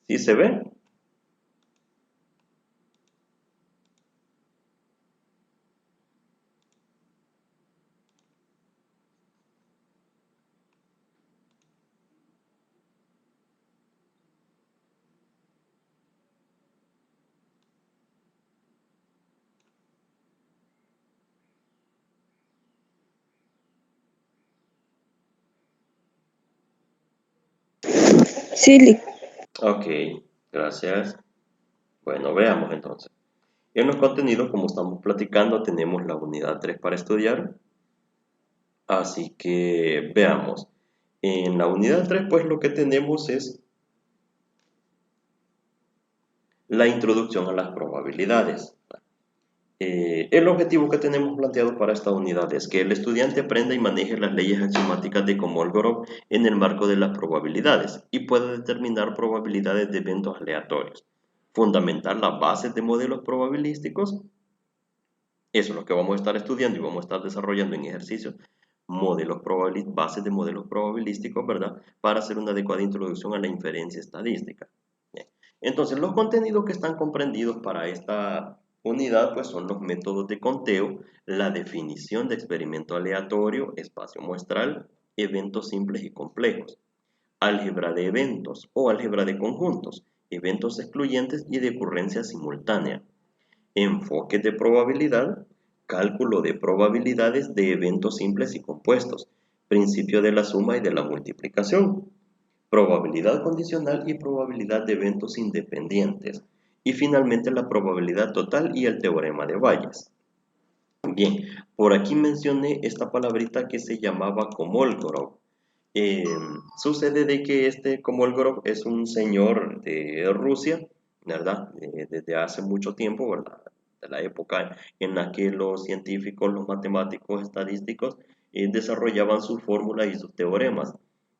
¿Sí se ve? Sí, Ok, gracias. Bueno, veamos entonces. En los contenidos, como estamos platicando, tenemos la unidad 3 para estudiar. Así que veamos. En la unidad 3 pues lo que tenemos es la introducción a las probabilidades. El objetivo que tenemos planteado para esta unidad es que el estudiante aprenda y maneje las leyes axiomáticas de Kolmogorov en el marco de las probabilidades y pueda determinar probabilidades de eventos aleatorios, fundamentar las bases de modelos probabilísticos. Eso es lo que vamos a estar estudiando y vamos a estar desarrollando en ejercicios, bases de modelos probabilísticos, ¿verdad? Para hacer una adecuada introducción a la inferencia estadística. Bien. Entonces, los contenidos que están comprendidos para esta unidad, pues son los métodos de conteo, la definición de experimento aleatorio, espacio muestral, eventos simples y complejos, álgebra de eventos o álgebra de conjuntos, eventos excluyentes y de ocurrencia simultánea, enfoques de probabilidad, cálculo de probabilidades de eventos simples y compuestos, principio de la suma y de la multiplicación, probabilidad condicional y probabilidad de eventos independientes, y finalmente la probabilidad total y el teorema de Bayes. Bien, por aquí mencioné esta palabrita que se llamaba Komolgorov. Eh, Sucede de que este Komolgorov es un señor de Rusia, ¿verdad? Desde hace mucho tiempo, ¿verdad? De la época en la que los científicos, los matemáticos, estadísticos desarrollaban sus fórmulas y sus teoremas.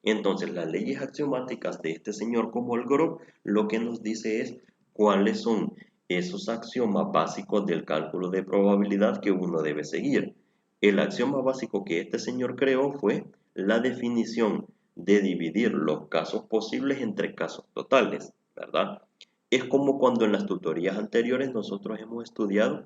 Entonces, las leyes axiomáticas de este señor Komolgorov lo que nos dice es cuáles son esos axiomas básicos del cálculo de probabilidad que uno debe seguir. El axioma básico que este señor creó fue la definición de dividir los casos posibles entre casos totales, ¿verdad? Es como cuando en las tutorías anteriores nosotros hemos estudiado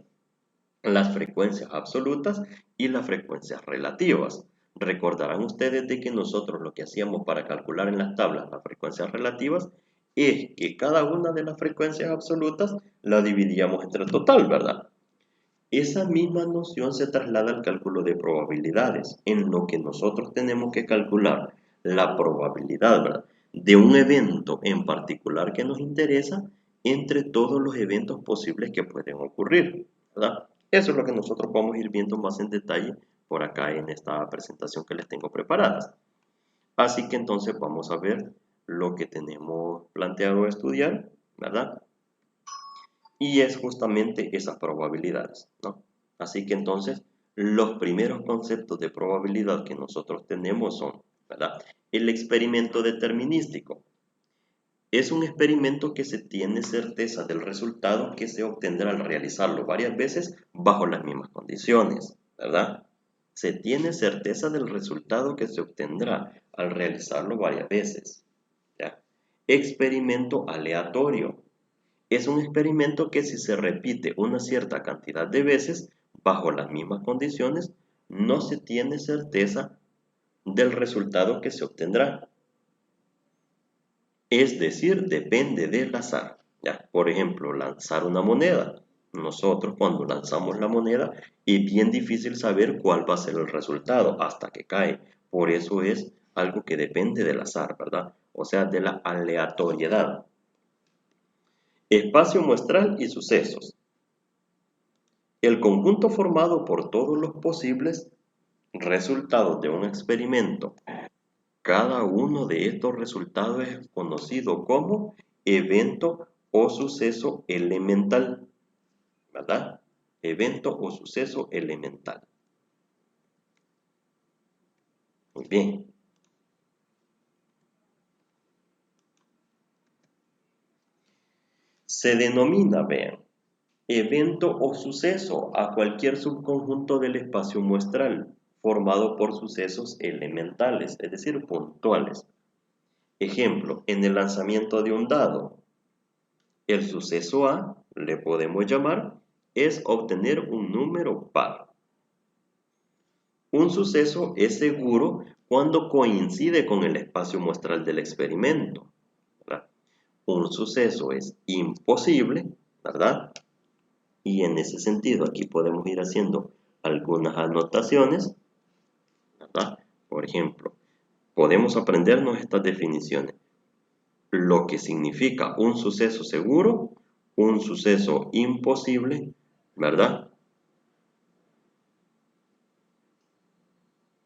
las frecuencias absolutas y las frecuencias relativas. Recordarán ustedes de que nosotros lo que hacíamos para calcular en las tablas las frecuencias relativas es que cada una de las frecuencias absolutas la dividíamos entre el total, ¿verdad? Esa misma noción se traslada al cálculo de probabilidades, en lo que nosotros tenemos que calcular la probabilidad, ¿verdad?, de un evento en particular que nos interesa entre todos los eventos posibles que pueden ocurrir, ¿verdad? Eso es lo que nosotros vamos a ir viendo más en detalle por acá en esta presentación que les tengo preparadas. Así que entonces vamos a ver lo que tenemos planteado estudiar, ¿verdad? Y es justamente esas probabilidades, ¿no? Así que entonces, los primeros conceptos de probabilidad que nosotros tenemos son, ¿verdad? El experimento determinístico. Es un experimento que se tiene certeza del resultado que se obtendrá al realizarlo varias veces bajo las mismas condiciones, ¿verdad? Se tiene certeza del resultado que se obtendrá al realizarlo varias veces, ¿ya? Experimento aleatorio. Es un experimento que si se repite una cierta cantidad de veces bajo las mismas condiciones, no se tiene certeza del resultado que se obtendrá. Es decir, depende del azar. ¿Ya? Por ejemplo, lanzar una moneda. Nosotros cuando lanzamos la moneda es bien difícil saber cuál va a ser el resultado hasta que cae. Por eso es algo que depende del azar, ¿verdad? O sea, de la aleatoriedad. Espacio muestral y sucesos. El conjunto formado por todos los posibles resultados de un experimento. Cada uno de estos resultados es conocido como evento o suceso elemental, ¿verdad? Evento o suceso elemental. Muy bien. Se denomina, vean, evento o suceso a cualquier subconjunto del espacio muestral formado por sucesos elementales, es decir, puntuales. Ejemplo, en el lanzamiento de un dado. El suceso A, le podemos llamar, es obtener un número par. Un suceso es seguro cuando coincide con el espacio muestral del experimento, ¿verdad? Un suceso es imposible, ¿verdad? Y en ese sentido aquí podemos ir haciendo algunas anotaciones, ¿verdad? Por ejemplo, podemos aprendernos estas definiciones. Lo que significa un suceso seguro, un suceso imposible, ¿verdad?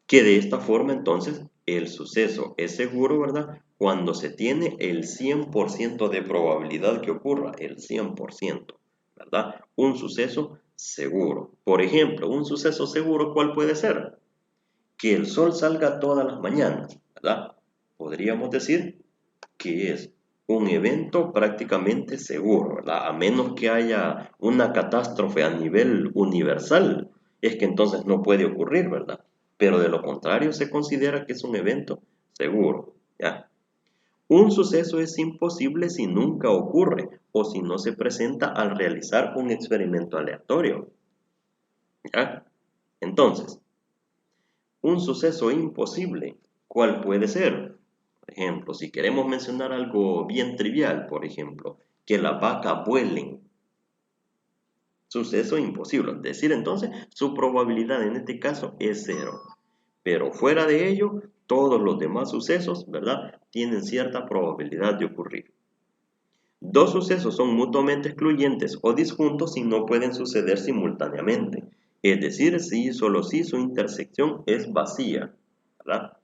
Que de esta forma entonces el suceso es seguro, ¿verdad? Cuando se tiene el 100% de probabilidad que ocurra, el 100%, ¿verdad? Un suceso seguro. Por ejemplo, un suceso seguro, ¿cuál puede ser? Que el sol salga todas las mañanas, ¿verdad? Podríamos decir que es un evento prácticamente seguro, ¿verdad? A menos que haya una catástrofe a nivel universal, es que entonces no puede ocurrir, ¿verdad? Pero de lo contrario se considera que es un evento seguro, ¿ya? Un suceso es imposible si nunca ocurre o si no se presenta al realizar un experimento aleatorio, ¿ya? Entonces, un suceso imposible, ¿cuál puede ser? Por ejemplo, si queremos mencionar algo bien trivial, por ejemplo, que las vacas vuelen. Suceso imposible. Es decir, entonces, su probabilidad en este caso es cero. Pero fuera de ello, todos los demás sucesos, ¿verdad?, tienen cierta probabilidad de ocurrir. Dos sucesos son mutuamente excluyentes o disjuntos si no pueden suceder simultáneamente. Es decir, si y solo si su intersección es vacía, ¿verdad?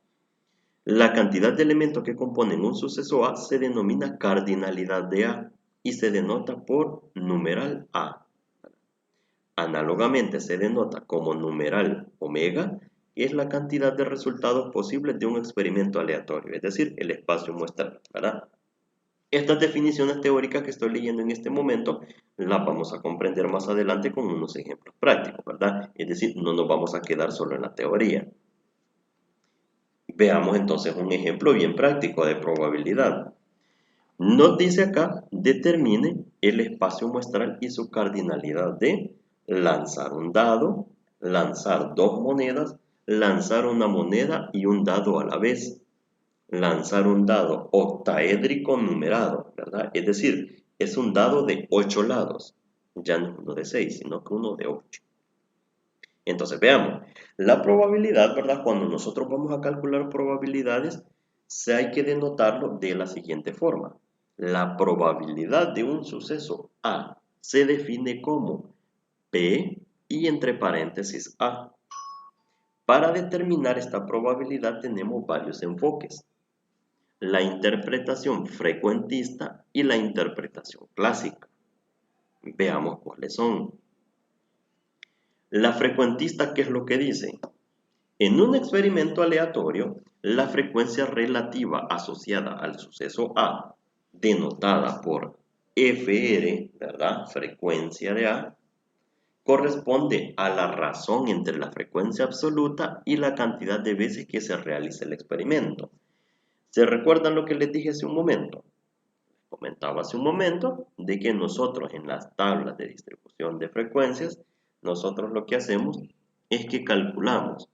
La cantidad de elementos que componen un suceso A se denomina cardinalidad de A y se denota por numeral A. Análogamente se denota como numeral omega, que es la cantidad de resultados posibles de un experimento aleatorio, es decir, el espacio muestral, ¿verdad? Estas definiciones teóricas que estoy leyendo en este momento las vamos a comprender más adelante con unos ejemplos prácticos, ¿verdad? Es decir, no nos vamos a quedar solo en la teoría. Veamos entonces un ejemplo bien práctico de probabilidad. Nos dice acá, determine el espacio muestral y su cardinalidad de lanzar un dado, lanzar dos monedas, lanzar una moneda y un dado a la vez. Lanzar un dado octaédrico numerado, ¿verdad? Es decir, es un dado de 8 lados. Ya no es uno de 6, sino que uno de 8. Entonces, veamos, la probabilidad, ¿verdad? Cuando nosotros vamos a calcular probabilidades, hay que denotarlo de la siguiente forma. La probabilidad de un suceso A se define como P y entre paréntesis A. Para determinar esta probabilidad tenemos varios enfoques: la interpretación frecuentista y la interpretación clásica. Veamos cuáles son. La frecuentista, ¿qué es lo que dice? En un experimento aleatorio, la frecuencia relativa asociada al suceso A, denotada por FR, ¿verdad? Frecuencia de A, corresponde a la razón entre la frecuencia absoluta y la cantidad de veces que se realiza el experimento. ¿Se recuerdan lo que les dije hace un momento? Comentaba hace un momento de que nosotros en las tablas de distribución de frecuencias, nosotros lo que hacemos es que calculamos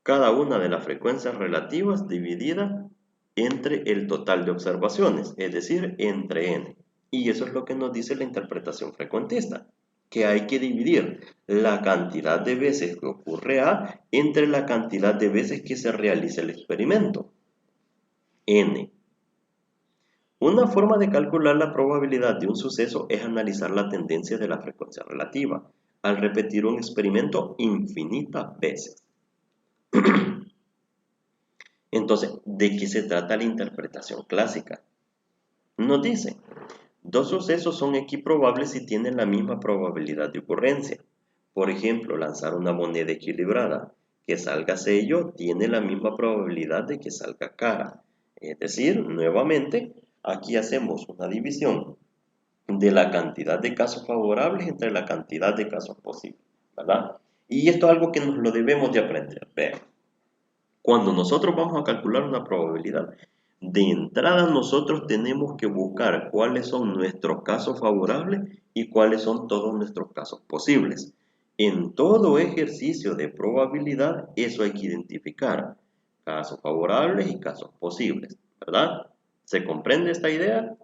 cada una de las frecuencias relativas dividida entre el total de observaciones, es decir, entre n. Y eso es lo que nos dice la interpretación frecuentista, que hay que dividir la cantidad de veces que ocurre A entre la cantidad de veces que se realiza el experimento, n. Una forma de calcular la probabilidad de un suceso es analizar la tendencia de la frecuencia relativa al repetir un experimento infinitas veces. Entonces, ¿de qué se trata la interpretación clásica? Nos dice, dos sucesos son equiprobables si tienen la misma probabilidad de ocurrencia. Por ejemplo, lanzar una moneda equilibrada que salga sello tiene la misma probabilidad de que salga cara. Es decir, nuevamente, aquí hacemos una división de la cantidad de casos favorables entre la cantidad de casos posibles, ¿verdad? Y esto es algo que nos lo debemos de aprender. Vean, cuando nosotros vamos a calcular una probabilidad, De entrada nosotros tenemos que buscar cuáles son nuestros casos favorables y cuáles son todos nuestros casos posibles. En todo ejercicio de probabilidad, eso hay que identificar. Casos favorables y casos posibles, ¿verdad? ¿Se comprende esta idea?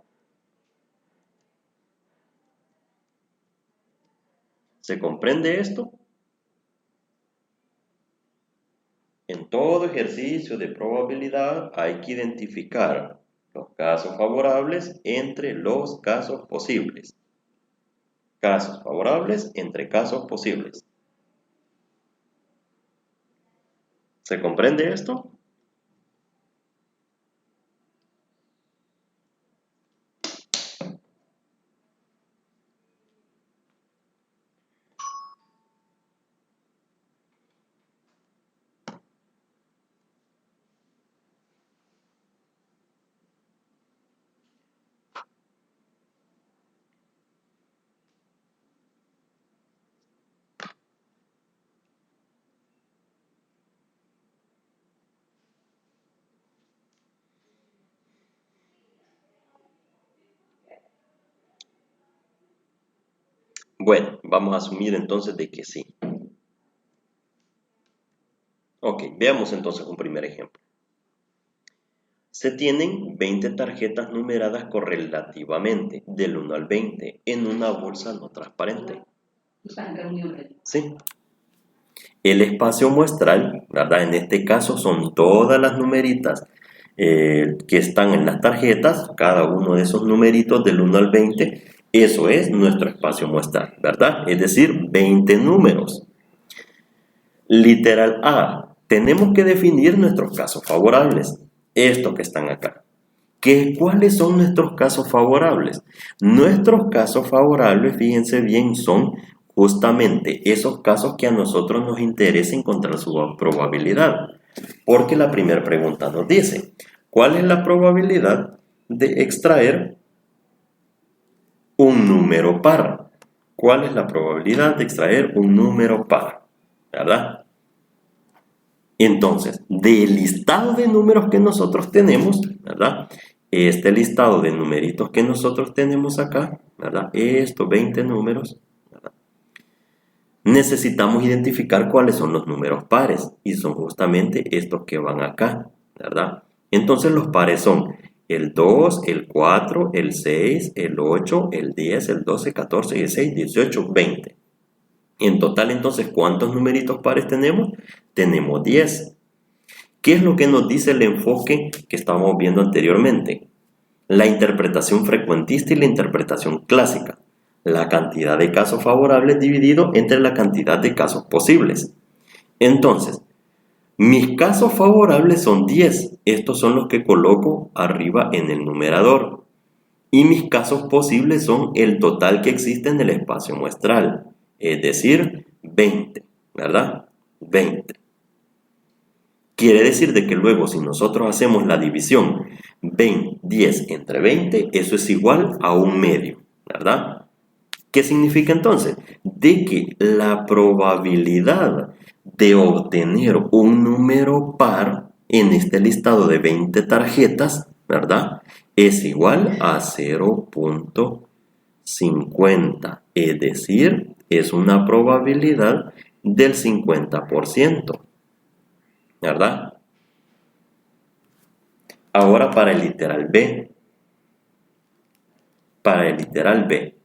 ¿Se comprende esto? En todo ejercicio de probabilidad hay que identificar los casos favorables entre los casos posibles. Casos favorables entre casos posibles. ¿Se comprende esto? Bueno, vamos a asumir entonces de que sí. Ok, veamos entonces un primer ejemplo. Se tienen 20 tarjetas numeradas correlativamente, del 1 al 20, en una bolsa no transparente. Sí. El espacio muestral, ¿verdad? En este caso son todas las numeritas que están en las tarjetas, cada uno de esos numeritos del 1 al 20, eso es nuestro espacio muestral, ¿verdad? Es decir, 20 números. Literal A, tenemos que definir nuestros casos favorables, estos que están acá. ¿Cuáles son nuestros casos favorables? Nuestros casos favorables, fíjense bien, son justamente esos casos que a nosotros nos interesa encontrar su probabilidad. Porque la primera pregunta nos dice, ¿cuál es la probabilidad de extraer un número par? ¿Cuál es la probabilidad de extraer un número par? ¿Verdad? Entonces, del listado de números que nosotros tenemos, ¿verdad? Este listado de numeritos que nosotros tenemos acá, ¿verdad? Estos 20 números, ¿verdad? Necesitamos identificar cuáles son los números pares y son justamente estos que van acá, ¿verdad? Entonces los pares son el 2, el 4, el 6, el 8, el 10, el 12, 14, 16, 18, 20. En total, entonces, ¿cuántos numeritos pares tenemos? Tenemos 10. ¿Qué es lo que nos dice el enfoque que estábamos viendo anteriormente? La interpretación frecuentista y la interpretación clásica. La cantidad de casos favorables dividido entre la cantidad de casos posibles. Entonces, mis casos favorables son 10. Estos son los que coloco arriba en el numerador. Y mis casos posibles son el total que existe en el espacio muestral. Es decir, 20, ¿verdad? 20. Quiere decir de que luego si nosotros hacemos la división 10 entre 20, eso es igual a un medio, ¿verdad? ¿Qué significa entonces? De que la probabilidad de obtener un número par en este listado de 20 tarjetas, ¿verdad? Es igual a 0.50, es decir, es una probabilidad del 50%, ¿verdad? Ahora para el literal B. Para el literal B.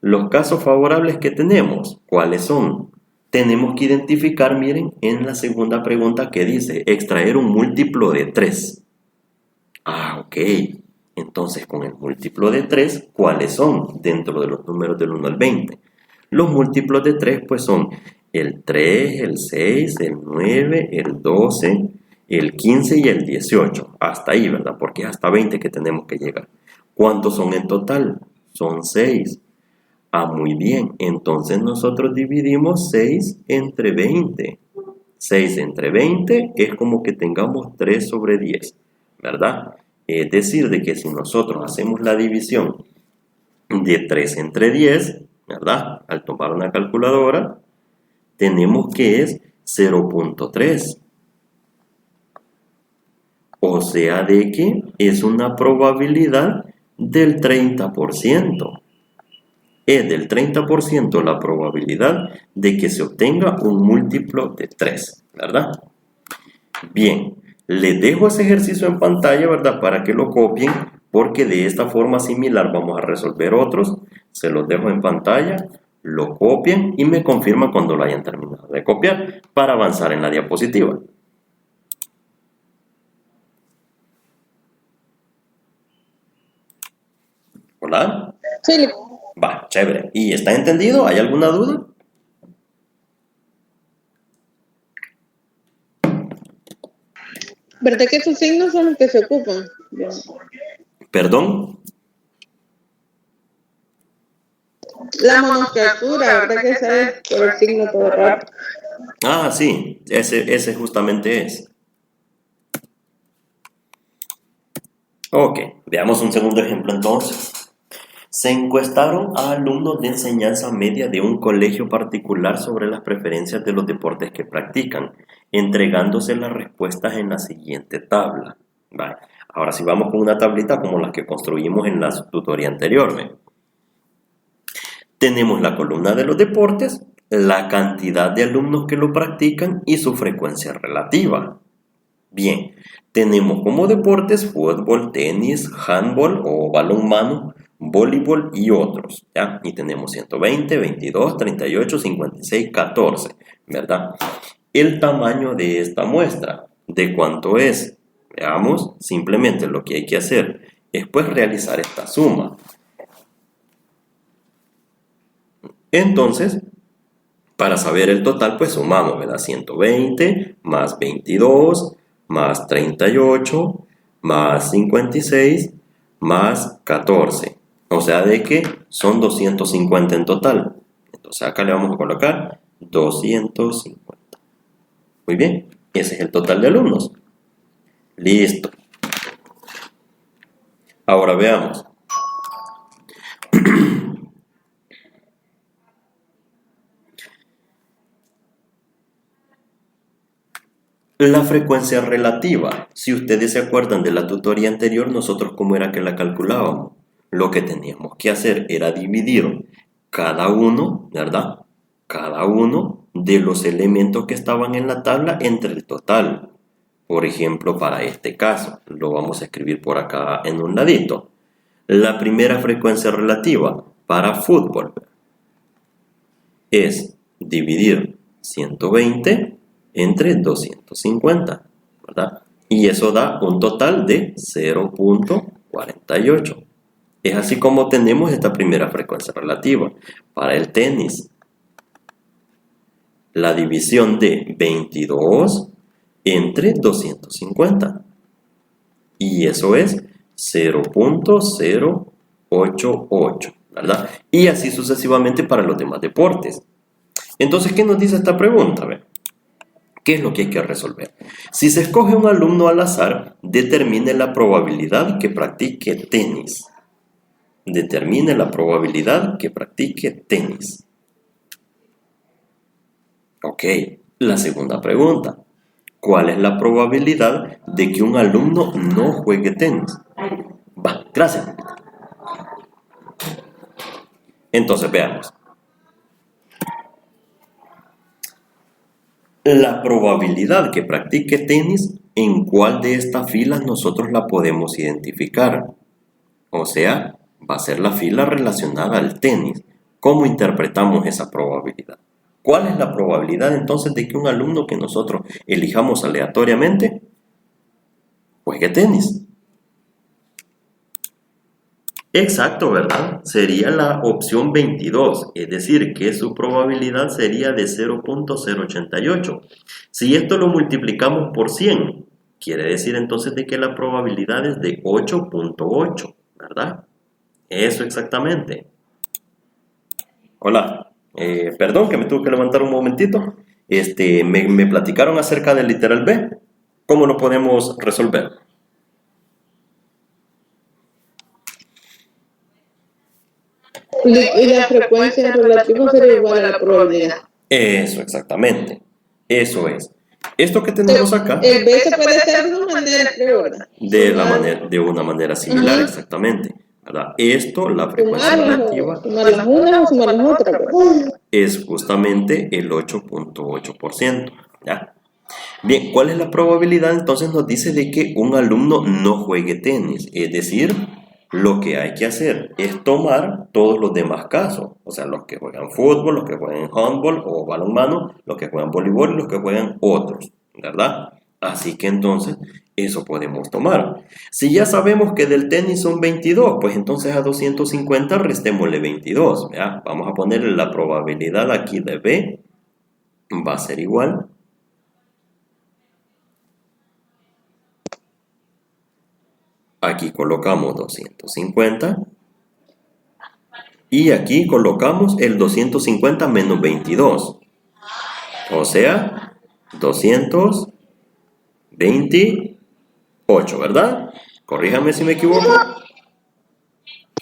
Los casos favorables que tenemos, ¿cuáles son? Tenemos que identificar, miren, en la segunda pregunta que dice, extraer un múltiplo de 3. Ah, ok. Entonces, con el múltiplo de 3, ¿cuáles son dentro de los números del 1 al 20? Los múltiplos de 3, pues son el 3, el 6, el 9, el 12, el 15 y el 18. Hasta ahí, ¿verdad? Porque es hasta 20 que tenemos que llegar. ¿Cuántos son en total? Son 6. Ah, muy bien. Entonces nosotros dividimos 6 entre 20. 6 entre 20 es como que tengamos 3 sobre 10, ¿verdad? Es decir, de que si nosotros hacemos la división de 3 entre 10, ¿verdad? Al tomar una calculadora, tenemos que es 0.3. O sea de que es una probabilidad del 30%. Es del 30% la probabilidad de que se obtenga un múltiplo de 3, ¿verdad? Bien, les dejo ese ejercicio en pantalla, ¿verdad? Para que lo copien, porque de esta forma similar vamos a resolver otros. Se los dejo en pantalla, lo copian y me confirman cuando lo hayan terminado de copiar para avanzar en la diapositiva. ¿Hola? Sí, Va, chévere. ¿Y está entendido? ¿Hay alguna duda? ¿verdad que esos signos son los que se ocupan? ¿Perdón? La monocriatura, ¿verdad que esa es por el signo todo raro? Ah, sí, ese justamente es. Ok, veamos un segundo ejemplo entonces. Se encuestaron a alumnos de enseñanza media de un colegio particular sobre las preferencias de los deportes que practican, entregándose las respuestas en la siguiente tabla. Vale. Ahora sí vamos con una tablita como las que construimos en la tutoría anterior. ¿Ve? Tenemos la columna de los deportes, la cantidad de alumnos que lo practican y su frecuencia relativa. Bien, tenemos como deportes fútbol, tenis, handball o balonmano, voleibol y otros, ¿ya? Y tenemos 120, 22, 38, 56, 14, ¿verdad? El tamaño de esta muestra, ¿de cuánto es? Veamos, simplemente lo que hay que hacer es pues realizar esta suma. Entonces, para saber el total, pues sumamos, ¿verdad? 120 más 22 más 38 más 56 más 14. O sea, de que son 250 en total. Entonces acá le vamos a colocar 250. Muy bien, ese es el total de alumnos. Listo. Ahora veamos. La frecuencia relativa. Si ustedes se acuerdan de la tutoría anterior, nosotros cómo era que la calculábamos. Lo que teníamos que hacer era dividir cada uno, ¿verdad? Cada uno de los elementos que estaban en la tabla entre el total. Por ejemplo, para este caso, lo vamos a escribir por acá en un ladito. La primera frecuencia relativa para fútbol es dividir 120 entre 250, ¿verdad? Y eso da un total de 0.48. Es así como tenemos esta primera frecuencia relativa. Para el tenis, la división de 22 entre 250. Y eso es 0.088, ¿verdad? Y así sucesivamente para los demás deportes. Entonces, ¿qué nos dice esta pregunta? A ver, ¿qué es lo que hay que resolver? Si se escoge un alumno al azar, determine la probabilidad que practique tenis. Determine la probabilidad que practique tenis. Ok, la segunda pregunta. ¿Cuál es la probabilidad de que un alumno no juegue tenis? Va, gracias. Entonces, veamos. La probabilidad que practique tenis, ¿en cuál de estas filas nosotros la podemos identificar? O sea, va a ser la fila relacionada al tenis. ¿Cómo interpretamos esa probabilidad? ¿Cuál es la probabilidad entonces de que un alumno que nosotros elijamos aleatoriamente juegue tenis? Exacto, ¿verdad? Sería la opción 22, es decir, que su probabilidad sería de 0.088. Si esto lo multiplicamos por 100, quiere decir entonces de que la probabilidad es de 8.8, ¿verdad? Eso exactamente. Hola, perdón que me tuve que levantar un momentito. Me platicaron acerca del literal B. ¿Cómo lo podemos resolver? Y la frecuencia relativa sería igual a la probabilidad. Eso exactamente. Eso es. Esto que tenemos acá, El B se puede hacer de una manera, creo, ¿verdad? de una manera similar, exactamente, ¿verdad? Esto, la frecuencia relativa, Sumar las unas o sumar las otras, ¿verdad? es justamente el 8.8%, ¿ya? Bien, ¿cuál es la probabilidad? Entonces nos dice de que un alumno no juegue tenis, es decir, lo que hay que hacer es tomar todos los demás casos, o sea, los que juegan fútbol, los que juegan handball o balonmano, los que juegan voleibol y los que juegan otros, ¿verdad? Así que entonces, eso podemos tomar. Si ya sabemos que del tenis son 22, pues entonces a 250 restémosle 22, ¿ya? Vamos a ponerle la probabilidad aquí de B, va a ser igual. Aquí colocamos 250 y aquí colocamos el 250 menos 22, o sea, 228, ¿verdad? Corríjame si me equivoco.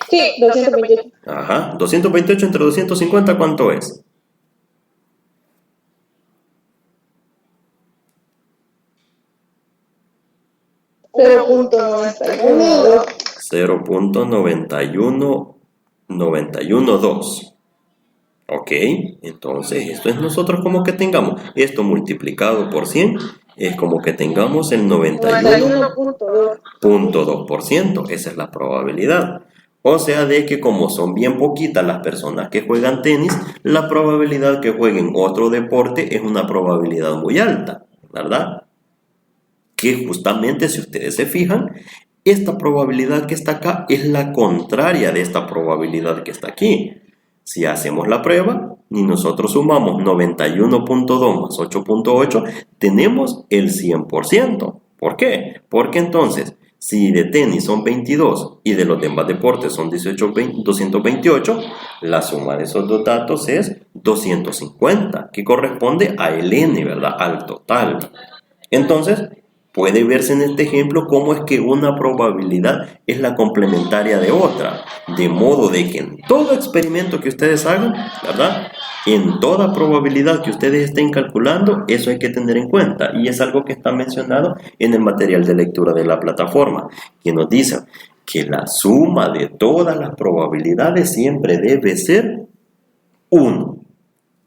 Sí, 228. Ajá, 228 entre 250, ¿cuánto es? .91. 0.91912. Ok, entonces esto es nosotros como que tengamos esto multiplicado por 100, es como que tengamos el 91.2%, esa es la probabilidad. O sea de que como son bien poquitas las personas que juegan tenis, la probabilidad que jueguen otro deporte es una probabilidad muy alta, ¿verdad? Que justamente si ustedes se fijan, esta probabilidad que está acá es la contraria de esta probabilidad que está aquí. Si hacemos la prueba y nosotros sumamos 91.2 más 8.8, tenemos el 100%. ¿Por qué? Porque entonces, si de tenis son 22 y de los demás deportes son 228, la suma de esos dos datos es 250, que corresponde a el n, ¿verdad? Al total. Entonces, puede verse en este ejemplo cómo es que una probabilidad es la complementaria de otra, de modo de que en todo experimento que ustedes hagan, ¿verdad? En toda probabilidad que ustedes estén calculando, eso hay que tener en cuenta, y es algo que está mencionado en el material de lectura de la plataforma, que nos dice que la suma de todas las probabilidades siempre debe ser 1.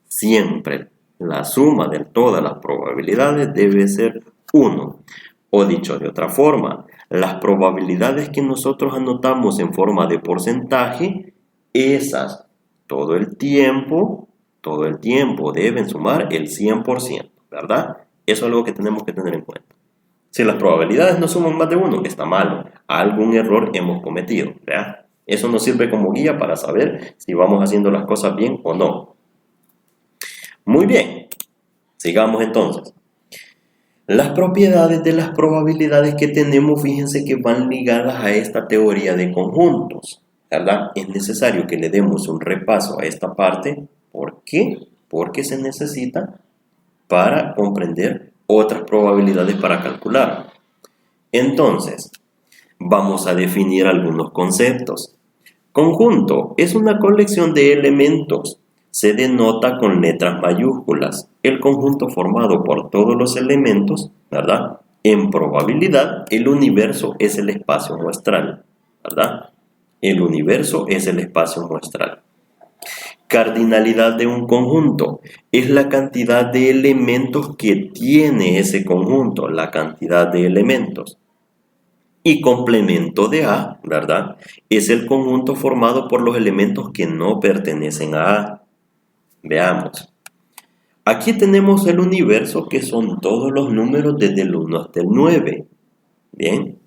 Siempre la suma de todas las probabilidades debe ser 1. O dicho de otra forma, las probabilidades que nosotros anotamos en forma de porcentaje, esas todo el tiempo deben sumar el 100%, ¿verdad? Eso es algo que tenemos que tener en cuenta. Si las probabilidades no suman más de 1, está malo. Algún error hemos cometido, ¿verdad? Eso nos sirve como guía para saber si vamos haciendo las cosas bien o no. Muy bien, sigamos entonces. Las propiedades de las probabilidades que tenemos, fíjense que van ligadas a esta teoría de conjuntos, ¿verdad? Es necesario que le demos un repaso a esta parte. ¿Por qué? Porque se necesita para comprender otras probabilidades para calcular. Entonces, vamos a definir algunos conceptos. Conjunto es una colección de elementos. Se denota con letras mayúsculas. El conjunto formado por todos los elementos, ¿verdad? En probabilidad, el universo es el espacio muestral, ¿verdad? El universo es el espacio muestral. Cardinalidad de un conjunto es la cantidad de elementos que tiene ese conjunto, la cantidad de elementos. Y complemento de A, ¿verdad? Es el conjunto formado por los elementos que no pertenecen a A. Veamos. Aquí tenemos el universo, que son todos los números desde el 1 hasta el 9. Bien.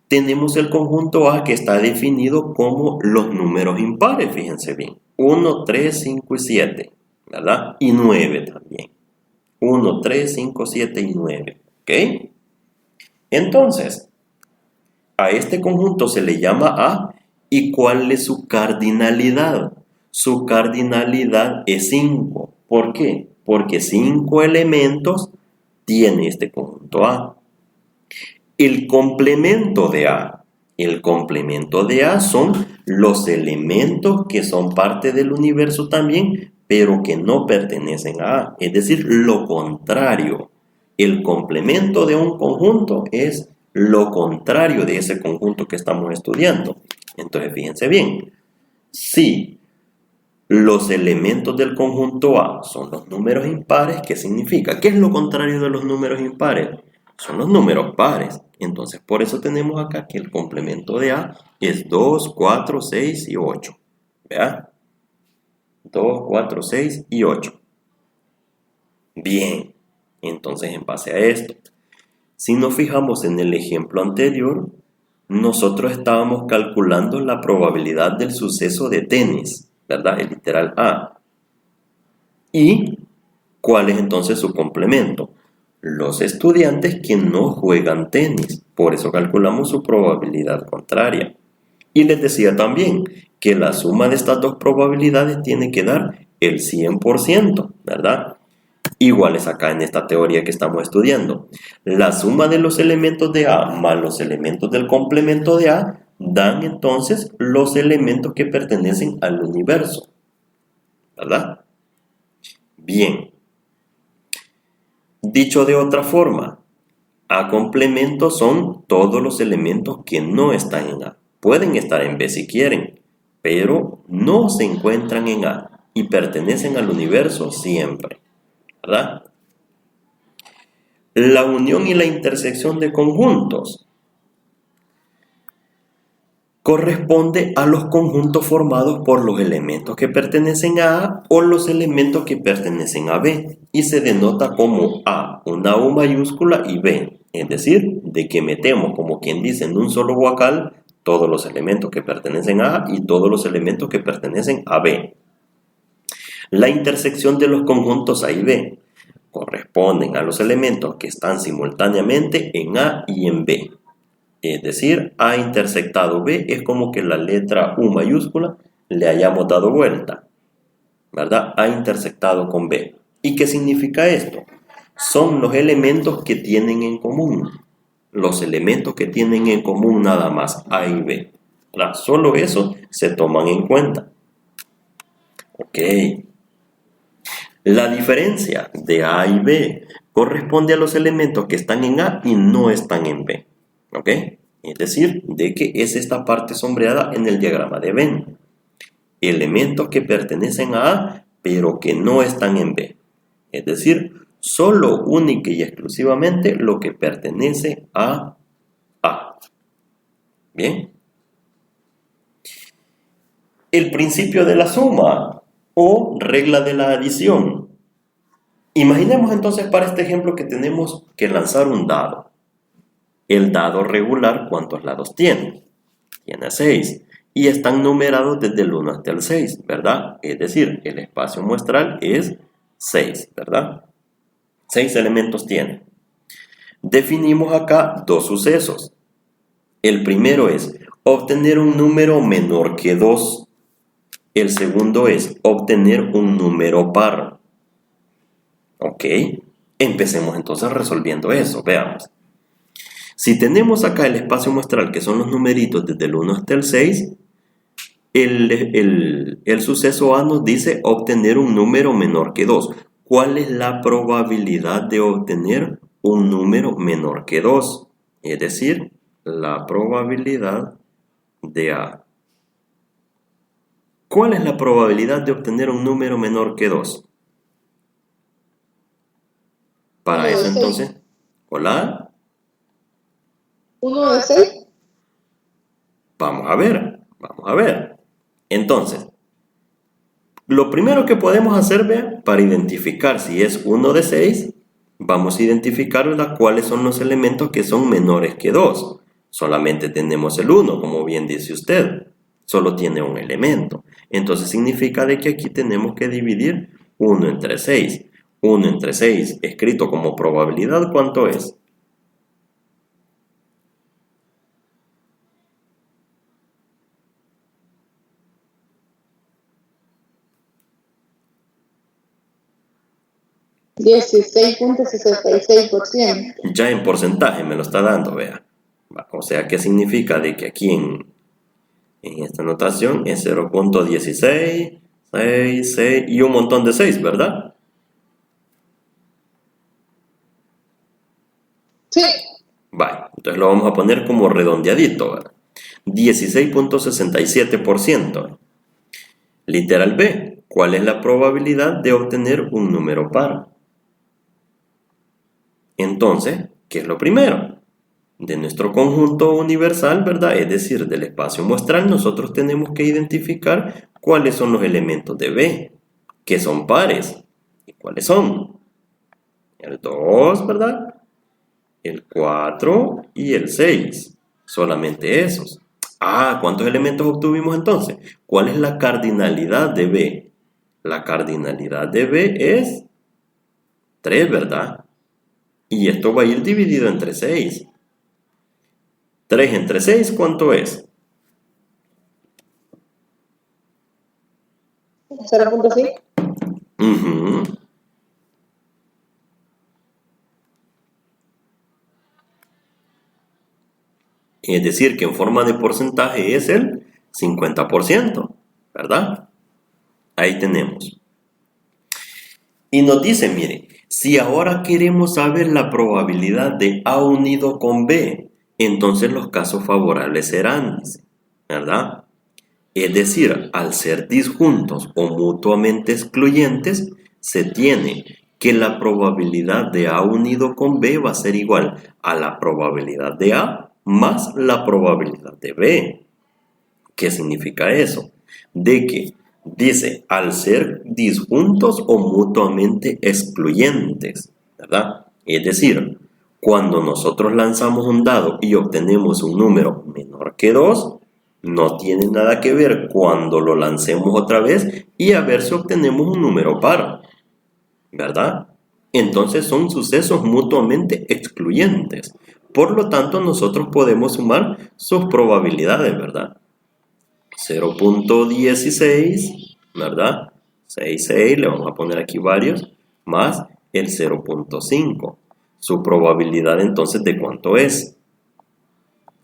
Tenemos el conjunto A, que está definido como los números impares, fíjense bien. 1, 3, 5 y 7, ¿verdad? Y 9 también. 1, 3, 5, 7 y 9. ¿Ok? Entonces, a este conjunto se le llama A. ¿Y cuál es su cardinalidad? Su cardinalidad es 5. ¿Por qué? Porque 5 elementos tiene este conjunto A. El complemento de A. El complemento de A son los elementos que son parte del universo también, pero que no pertenecen a A. Es decir, lo contrario. El complemento de un conjunto es lo contrario de ese conjunto que estamos estudiando. Entonces, fíjense bien, si los elementos del conjunto A son los números impares, ¿qué significa? ¿Qué es lo contrario de los números impares? Son los números pares. Entonces, por eso tenemos acá que el complemento de A es 2, 4, 6 y 8. ¿Vean? 2, 4, 6 y 8. Bien, entonces en base a esto, si nos fijamos en el ejemplo anterior, nosotros estábamos calculando la probabilidad del suceso de tenis, ¿verdad? El literal A. ¿Y cuál es entonces su complemento? Los estudiantes que no juegan tenis, por eso calculamos su probabilidad contraria. Y les decía también que la suma de estas dos probabilidades tiene que dar el 100%, ¿verdad? Igual es acá en esta teoría que estamos estudiando. La suma de los elementos de A más los elementos del complemento de A dan entonces los elementos que pertenecen al universo, ¿verdad? Bien. Dicho de otra forma, A complemento son todos los elementos que no están en A. Pueden estar en B si quieren, pero no se encuentran en A y pertenecen al universo siempre, ¿verdad? La unión y la intersección de conjuntos corresponde a los conjuntos formados por los elementos que pertenecen a A o los elementos que pertenecen a B y se denota como A, una U mayúscula y B, es decir, de que metemos, como quien dice, en un solo guacal todos los elementos que pertenecen a A y todos los elementos que pertenecen a B. La intersección de los conjuntos A y B corresponden a los elementos que están simultáneamente en A y en B. Es decir, A intersectado B es como que la letra U mayúscula le hayamos dado vuelta, ¿verdad? A intersectado con B. ¿Y qué significa esto? Son los elementos que tienen en común. Los elementos que tienen en común nada más A y B. ¿Verdad? Solo eso se toman en cuenta. Ok. La diferencia de A y B corresponde a los elementos que están en A y no están en B. ¿Ok? Es decir, de que es esta parte sombreada en el diagrama de Venn. Elementos que pertenecen a A, pero que no están en B. Es decir, solo, única y exclusivamente lo que pertenece a A. Bien. El principio de la suma o regla de la adición. Imaginemos entonces para este ejemplo que tenemos que lanzar un dado. El dado regular, ¿cuántos lados tiene? Tiene 6. Y están numerados desde el 1 hasta el 6, ¿verdad? Es decir, el espacio muestral es 6, ¿verdad? 6 elementos tiene. Definimos acá dos sucesos. El primero es obtener un número menor que 2. El segundo es obtener un número par. ¿Ok? Empecemos entonces resolviendo eso, veamos. Si tenemos acá el espacio muestral, que son los numeritos desde el 1 hasta el 6, el suceso A nos dice obtener un número menor que 2. ¿Cuál es la probabilidad de obtener un número menor que 2? Es decir, la probabilidad de A. ¿Cuál es la probabilidad de obtener un número menor que 2? Para eso entonces, ¿hola? 1 de 6. Vamos a ver. Entonces, lo primero que podemos hacer, vean, para identificar si es 1 de 6, vamos a identificar cuáles son los elementos que son menores que 2. Solamente tenemos el 1, como bien dice usted. Solo tiene un elemento. Entonces significa de que aquí tenemos que dividir 1 entre 6. 1 entre 6, escrito como probabilidad, ¿cuánto es? 16.66%. Ya en porcentaje me lo está dando, vea. O sea, ¿qué significa? De que aquí en esta notación es 0.16, 6, 6 y un montón de 6, ¿verdad? Sí. Vale, entonces lo vamos a poner como redondeadito, ¿verdad? 16.67%. Literal B. ¿Cuál es la probabilidad de obtener un número par? Entonces, ¿qué es lo primero? De nuestro conjunto universal, ¿verdad? Es decir, del espacio muestral, nosotros tenemos que identificar cuáles son los elementos de B, que son pares. ¿Y cuáles son? El 2, ¿verdad? El 4 y el 6. Solamente esos. Ah, ¿cuántos elementos obtuvimos entonces? ¿Cuál es la cardinalidad de B? La cardinalidad de B es 3, ¿verdad? Y esto va a ir dividido entre 6. 3 entre 6, ¿cuánto es? 0.5. Ujú. Es decir, que en forma de porcentaje es el 50%, ¿verdad? Ahí tenemos. Y nos dice, mire, si ahora queremos saber la probabilidad de A unido con B, entonces los casos favorables serán, ¿verdad? Es decir, al ser disjuntos o mutuamente excluyentes, se tiene que la probabilidad de A unido con B va a ser igual a la probabilidad de A más la probabilidad de B. ¿Qué significa eso? De que dice, al ser disjuntos o mutuamente excluyentes, ¿verdad? Es decir, cuando nosotros lanzamos un dado y obtenemos un número menor que 2, no tiene nada que ver cuando lo lancemos otra vez y a ver si obtenemos un número par, ¿verdad? Entonces son sucesos mutuamente excluyentes. Por lo tanto, nosotros podemos sumar sus probabilidades, ¿verdad? 0.16, ¿verdad? 6, le vamos a poner aquí varios, más el 0.5. Su probabilidad entonces, ¿de cuánto es?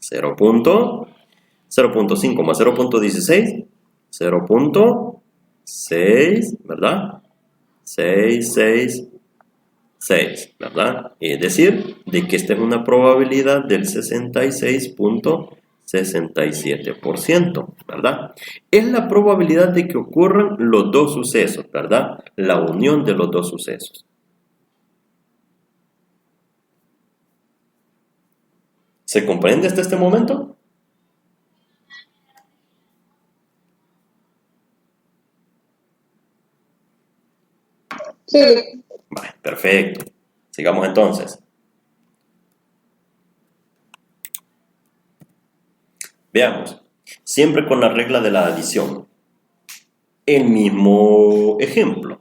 0.5 más 0.16, 0.6, ¿verdad? 6, ¿verdad? Es decir, de que esta es una probabilidad del 66.67%, ¿verdad? Es la probabilidad de que ocurran los dos sucesos, ¿verdad? La unión de los dos sucesos. ¿Se comprende hasta este momento? Sí. Vale, perfecto. Sigamos entonces. Veamos, siempre con la regla de la adición. El mismo ejemplo.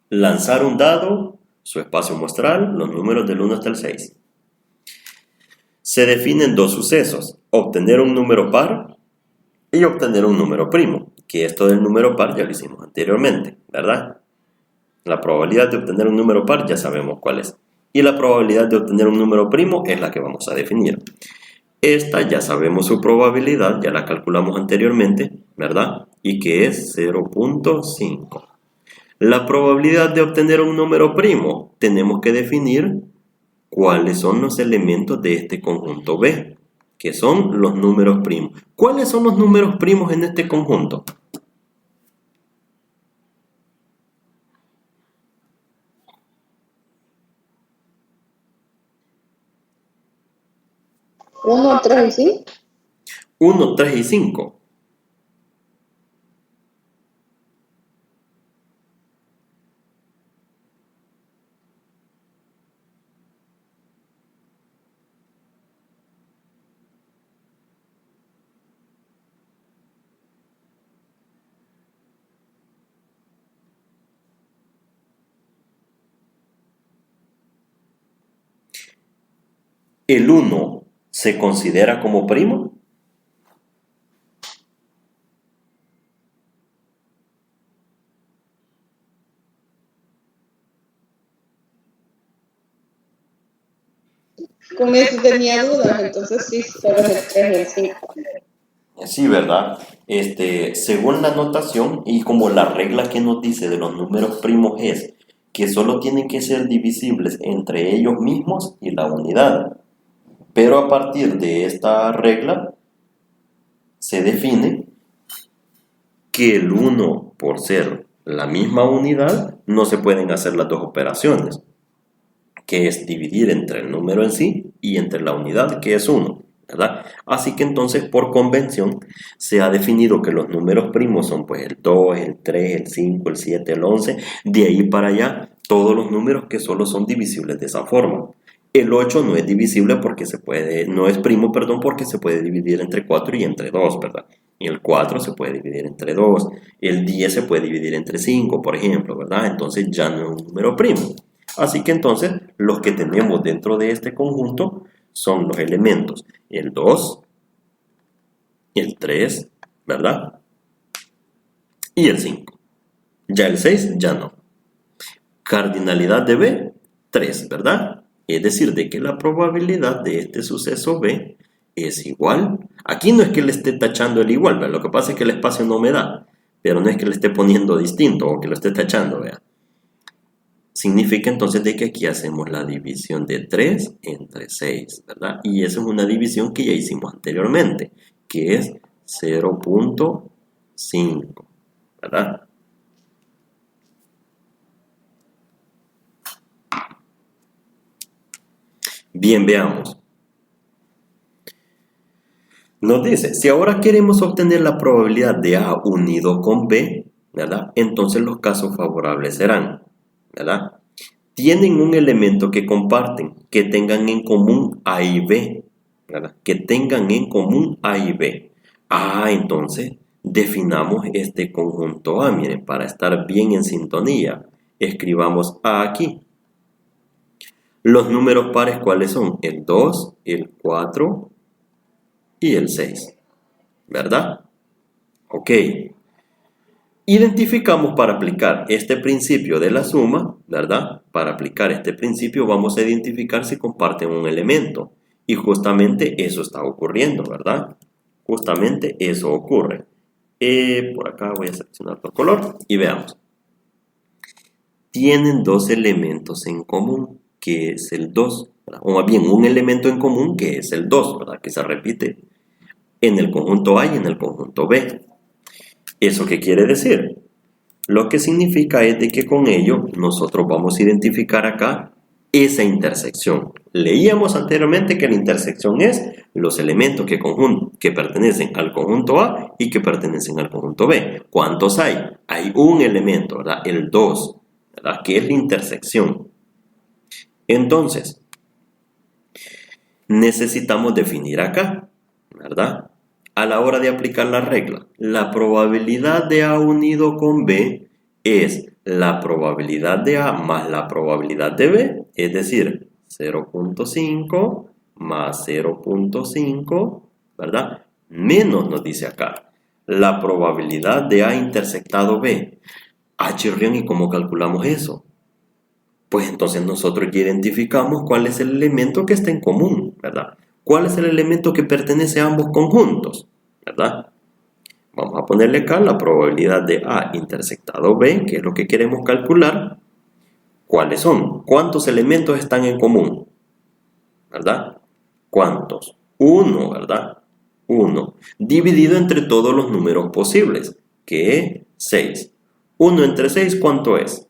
Lanzar un dado, su espacio muestral, los números del 1 hasta el 6. Se definen dos sucesos, obtener un número par y obtener un número primo, que esto del número par ya lo hicimos anteriormente, ¿verdad? La probabilidad de obtener un número par ya sabemos cuál es. Y la probabilidad de obtener un número primo es la que vamos a definir. Esta ya sabemos su probabilidad, ya la calculamos anteriormente, ¿verdad? Y que es 0.5. La probabilidad de obtener un número primo, tenemos que definir cuáles son los elementos de este conjunto B, que son los números primos. ¿Cuáles son los números primos en este conjunto? ¿1, 3 y 5? 1, 3 y 5. ¿El 1 se considera como primo? Con eso tenía dudas, entonces sí, solo es el 3 y el 5. Sí, ¿verdad? Según la notación y como la regla que nos dice de los números primos es que solo tienen que ser divisibles entre ellos mismos y la unidad. Pero a partir de esta regla se define que el 1, por ser la misma unidad, no se pueden hacer las dos operaciones, que es dividir entre el número en sí y entre la unidad, que es 1, ¿verdad? Así que entonces, por convención, se ha definido que los números primos son pues el 2, el 3, el 5, el 7, el 11, de ahí para allá, todos los números que solo son divisibles de esa forma. El 8 no es divisible porque no es primo, perdón, porque se puede dividir entre 4 y entre 2, ¿verdad? Y el 4 se puede dividir entre 2, el 10 se puede dividir entre 5, por ejemplo, ¿verdad? Entonces ya no es un número primo. Así que entonces los que tenemos dentro de este conjunto son los elementos el 2, el 3, ¿verdad? Y el 5. Ya el 6 ya no. Cardinalidad de B, 3, ¿verdad? Es decir, de que la probabilidad de este suceso B es igual. Aquí no es que le esté tachando el igual, ¿verdad? Lo que pasa es que el espacio no me da, pero no es que le esté poniendo distinto o que lo esté tachando, ¿verdad? Significa entonces de que aquí hacemos la división de 3 entre 6, ¿verdad? Y esa es una división que ya hicimos anteriormente, que es 0.5, ¿verdad? Bien, veamos. Nos dice, si ahora queremos obtener la probabilidad de A unido con B, ¿verdad? Entonces los casos favorables serán, ¿verdad? Tienen un elemento que comparten, que tengan en común A y B, ¿verdad? Que tengan en común A y B. Entonces definamos este conjunto A, miren, para estar bien en sintonía. Escribamos A aquí. Los números pares, ¿cuáles son? El 2, el 4 y el 6, ¿verdad? Ok. Identificamos para aplicar este principio de la suma, ¿verdad? Para aplicar este principio vamos a identificar si comparten un elemento. Y justamente eso está ocurriendo, ¿verdad? Justamente eso ocurre. Por acá voy a seleccionar otro color y veamos. Tienen dos elementos en común, que es el 2, ¿verdad? O más bien un elemento en común que es el 2, ¿verdad? Que se repite en el conjunto A y en el conjunto B. ¿Eso qué quiere decir? Lo que significa es de que con ello nosotros vamos a identificar acá esa intersección. Leíamos anteriormente que la intersección es los elementos que pertenecen al conjunto A y que pertenecen al conjunto B. ¿Cuántos hay? Hay un elemento, ¿verdad? El 2, ¿verdad? Que es la intersección. Entonces, necesitamos definir acá, ¿verdad? A la hora de aplicar la regla, la probabilidad de A unido con B es la probabilidad de A más la probabilidad de B, es decir, 0.5 más 0.5, ¿verdad? Menos nos dice acá, la probabilidad de A intersectado B. Chirrión, ¿y cómo calculamos eso? Pues entonces nosotros ya identificamos cuál es el elemento que está en común, ¿verdad? ¿Cuál es el elemento que pertenece a ambos conjuntos? ¿Verdad? Vamos a ponerle acá la probabilidad de A intersectado B, que es lo que queremos calcular. ¿Cuáles son? ¿Cuántos elementos están en común? ¿Verdad? ¿Cuántos? 1, ¿verdad? 1. Dividido entre todos los números posibles, que es 6. 1 entre 6, ¿cuánto es?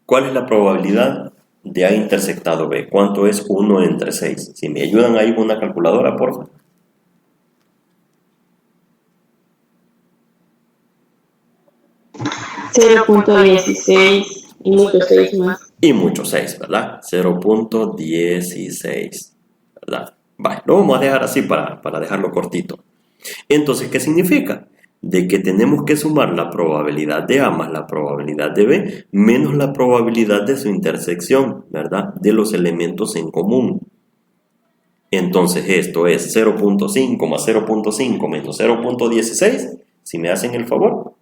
¿Cuál es la probabilidad de A intersectado B? ¿Cuánto es 1 entre 6? Si me ayudan ahí con una calculadora, por favor. 0.16 y muchos 6 más. Y muchos 6, ¿verdad? 0.16, ¿verdad? Vale, lo vamos a dejar así para dejarlo cortito. Entonces, ¿qué significa? De que tenemos que sumar la probabilidad de A más la probabilidad de B menos la probabilidad de su intersección, ¿verdad? De los elementos en común. Entonces esto es 0.5 más 0.5 menos 0.16, si me hacen el favor.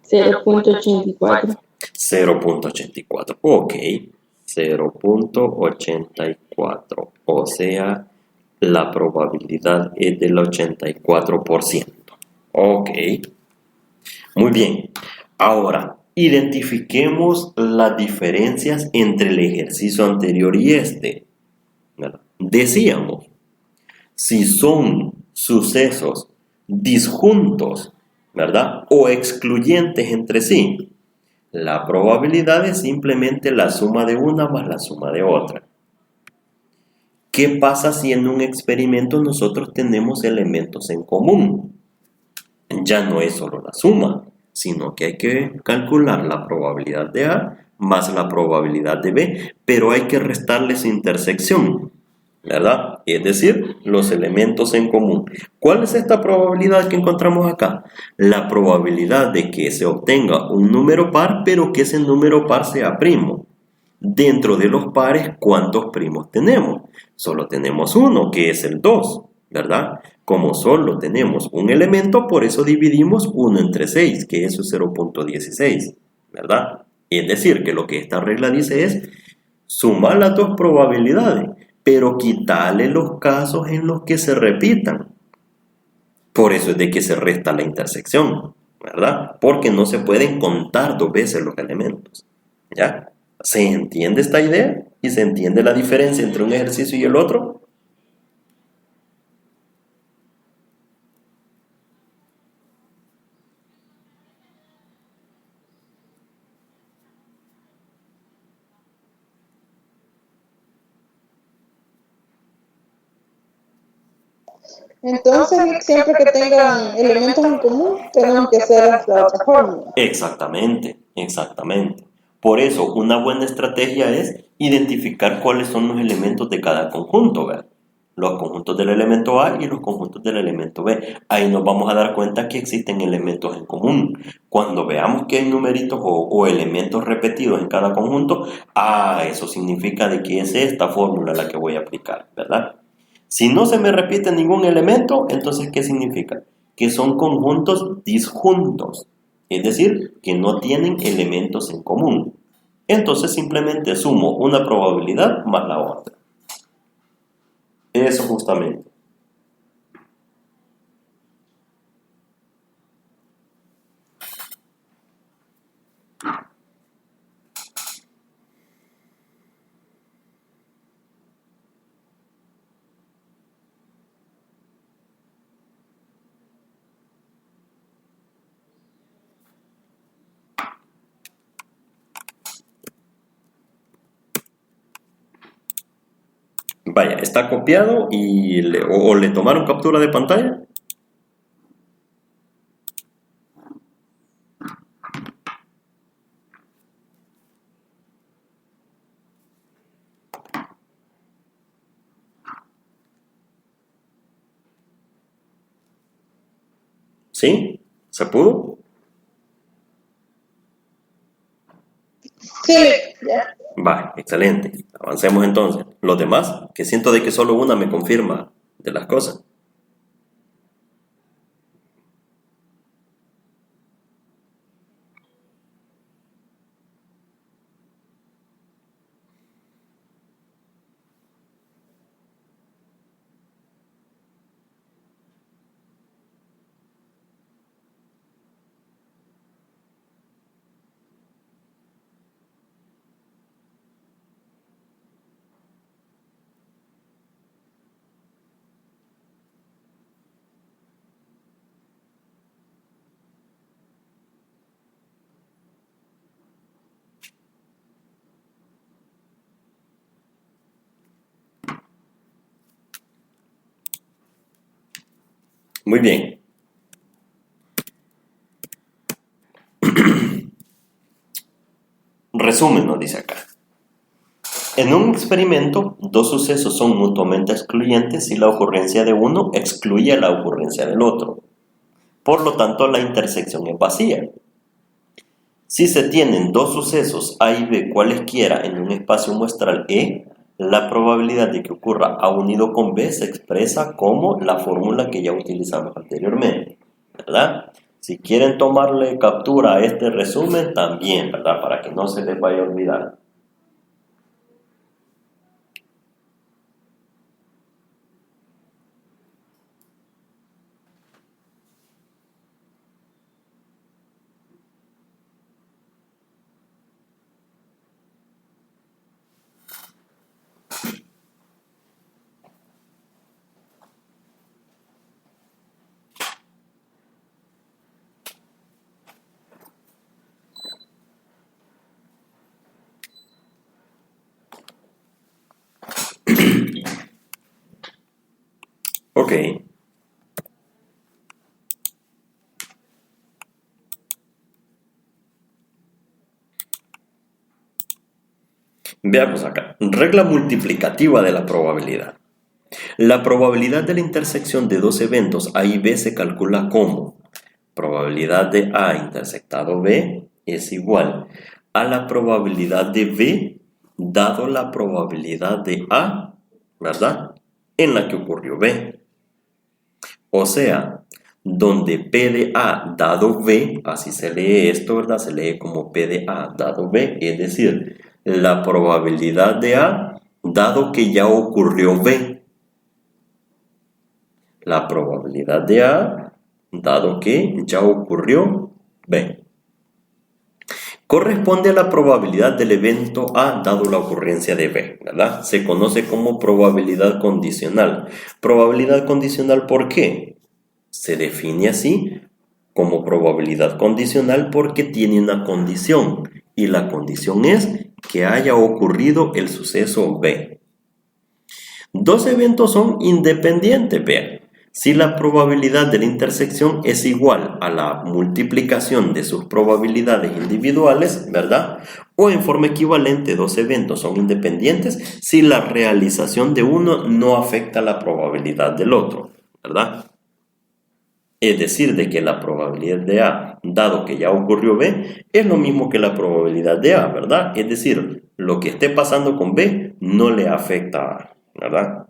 0.84. 0.84. Ok. 0.84. O sea, la probabilidad es del 84%. Ok. Muy bien. Ahora, identifiquemos las diferencias entre el ejercicio anterior y este. ¿Verdad? Decíamos, si son sucesos disjuntos, ¿verdad? O excluyentes entre sí, la probabilidad es simplemente la suma de una más la suma de otra. ¿Qué pasa si en un experimento nosotros tenemos elementos en común? Ya no es solo la suma, sino que hay que calcular la probabilidad de A más la probabilidad de B, pero hay que restarle su intersección, ¿verdad? Es decir, los elementos en común. ¿Cuál es esta probabilidad que encontramos acá? La probabilidad de que se obtenga un número par, pero que ese número par sea primo. Dentro de los pares, ¿cuántos primos tenemos? Solo tenemos uno, que es el 2, ¿verdad? Como solo tenemos un elemento, por eso dividimos 1 entre 6, que eso es 0.16, ¿verdad? Es decir, que lo que esta regla dice es sumar las dos probabilidades, pero quitarle los casos en los que se repitan. Por eso es de que se resta la intersección, ¿verdad? Porque no se pueden contar dos veces los elementos, ¿ya? ¿Se entiende esta idea? ¿Y se entiende la diferencia entre un ejercicio y el otro? Entonces, siempre que tengan elementos en común, tenemos que hacer la otra fórmula. Exactamente, exactamente. Por eso, una buena estrategia es identificar cuáles son los elementos de cada conjunto, ¿verdad? Los conjuntos del elemento A y los conjuntos del elemento B. Ahí nos vamos a dar cuenta que existen elementos en común. Cuando veamos que hay numeritos o elementos repetidos en cada conjunto, eso significa de que es esta fórmula la que voy a aplicar, ¿verdad? Si no se me repite ningún elemento, entonces ¿qué significa? Que son conjuntos disjuntos, es decir, que no tienen elementos en común. Entonces simplemente sumo una probabilidad más la otra. Eso justamente. Vaya, está copiado y le tomaron captura de pantalla. ¿Sí? ¿Se pudo? Sí, ya. Va, excelente. Avancemos entonces. Los demás, que siento de que solo una me confirma de las cosas. Muy bien. Resumen nos dice acá. En un experimento, dos sucesos son mutuamente excluyentes si la ocurrencia de uno excluye a la ocurrencia del otro. Por lo tanto, la intersección es vacía. Si se tienen dos sucesos A y B cualesquiera en un espacio muestral E, la probabilidad de que ocurra A unido con B se expresa como la fórmula que ya utilizamos anteriormente, ¿verdad? Si quieren tomarle captura a este resumen, también, ¿verdad? Para que no se les vaya a olvidar. Ok. Veamos acá. Regla multiplicativa de la probabilidad. La probabilidad de la intersección de dos eventos A y B se calcula como probabilidad de A intersectado B es igual a la probabilidad de B dado la probabilidad de A, ¿verdad? En la que ocurrió B. O sea, donde P de A dado B, así se lee esto, ¿verdad? Se lee como P de A dado B, es decir, la probabilidad de A dado que ya ocurrió B. La probabilidad de A dado que ya ocurrió B. Corresponde a la probabilidad del evento A dado la ocurrencia de B, ¿verdad? Se conoce como probabilidad condicional. ¿Probabilidad condicional por qué? Se define así como probabilidad condicional porque tiene una condición y la condición es que haya ocurrido el suceso B. Dos eventos son independientes, vean. Si la probabilidad de la intersección es igual a la multiplicación de sus probabilidades individuales, ¿verdad? O en forma equivalente, dos eventos son independientes si la realización de uno no afecta la probabilidad del otro, ¿verdad? Es decir, de que la probabilidad de A, dado que ya ocurrió B, es lo mismo que la probabilidad de A, ¿verdad? Es decir, lo que esté pasando con B no le afecta a A, ¿verdad?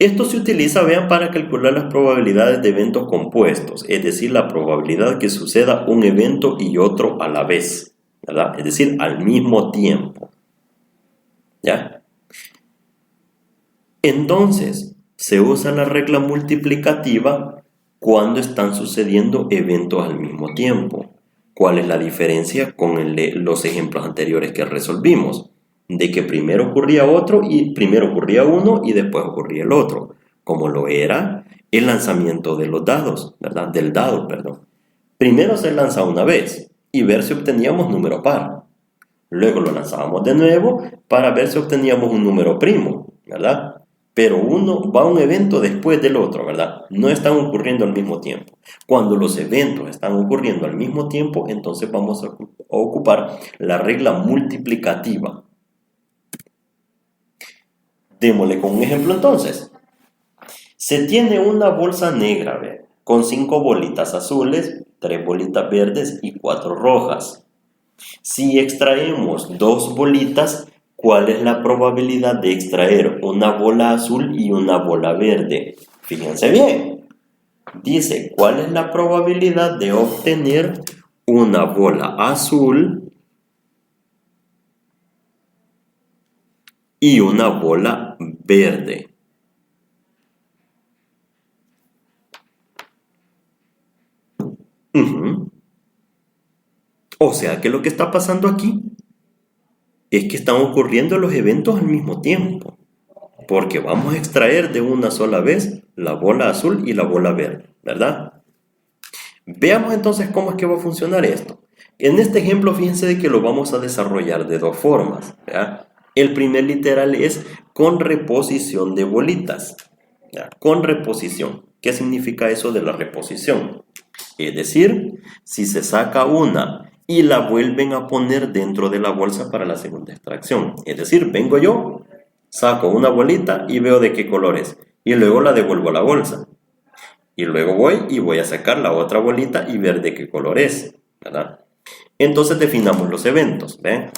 Esto se utiliza, vean, para calcular las probabilidades de eventos compuestos, es decir, la probabilidad que suceda un evento y otro a la vez, ¿verdad? Es decir, al mismo tiempo, ¿ya? Entonces, se usa la regla multiplicativa cuando están sucediendo eventos al mismo tiempo. ¿Cuál es la diferencia con los ejemplos anteriores que resolvimos? De que primero ocurría uno y después ocurría el otro, como lo era el lanzamiento de los dados, ¿verdad? Del dado, perdón. Primero se lanza una vez y ver si obteníamos número par. Luego lo lanzábamos de nuevo para ver si obteníamos un número primo, ¿verdad? Pero uno va a un evento después del otro, ¿verdad? No están ocurriendo al mismo tiempo. Cuando los eventos están ocurriendo al mismo tiempo, entonces vamos a ocupar la regla multiplicativa. Démosle con un ejemplo entonces. Se tiene una bolsa negra, ¿ve? Con 5 bolitas azules, 3 bolitas verdes y 4 rojas. Si extraemos 2 bolitas, ¿cuál es la probabilidad de extraer una bola azul y una bola verde? Fíjense bien. Dice, ¿cuál es la probabilidad de obtener una bola azul y una bola verde? O sea que lo que está pasando aquí es que están ocurriendo los eventos al mismo tiempo, porque vamos a extraer de una sola vez la bola azul y la bola verde, ¿verdad? Veamos entonces cómo es que va a funcionar esto. En este ejemplo, fíjense de que lo vamos a desarrollar de dos formas, ¿verdad? El primer literal es con reposición de bolitas, ¿ya? Con reposición. ¿Qué significa eso de la reposición? Es decir, si se saca una y la vuelven a poner dentro de la bolsa para la segunda extracción. Es decir, vengo yo, saco una bolita y veo de qué color es. Y luego la devuelvo a la bolsa. Y luego voy a sacar la otra bolita y ver de qué color es, ¿verdad? Entonces definamos los eventos, ¿ven?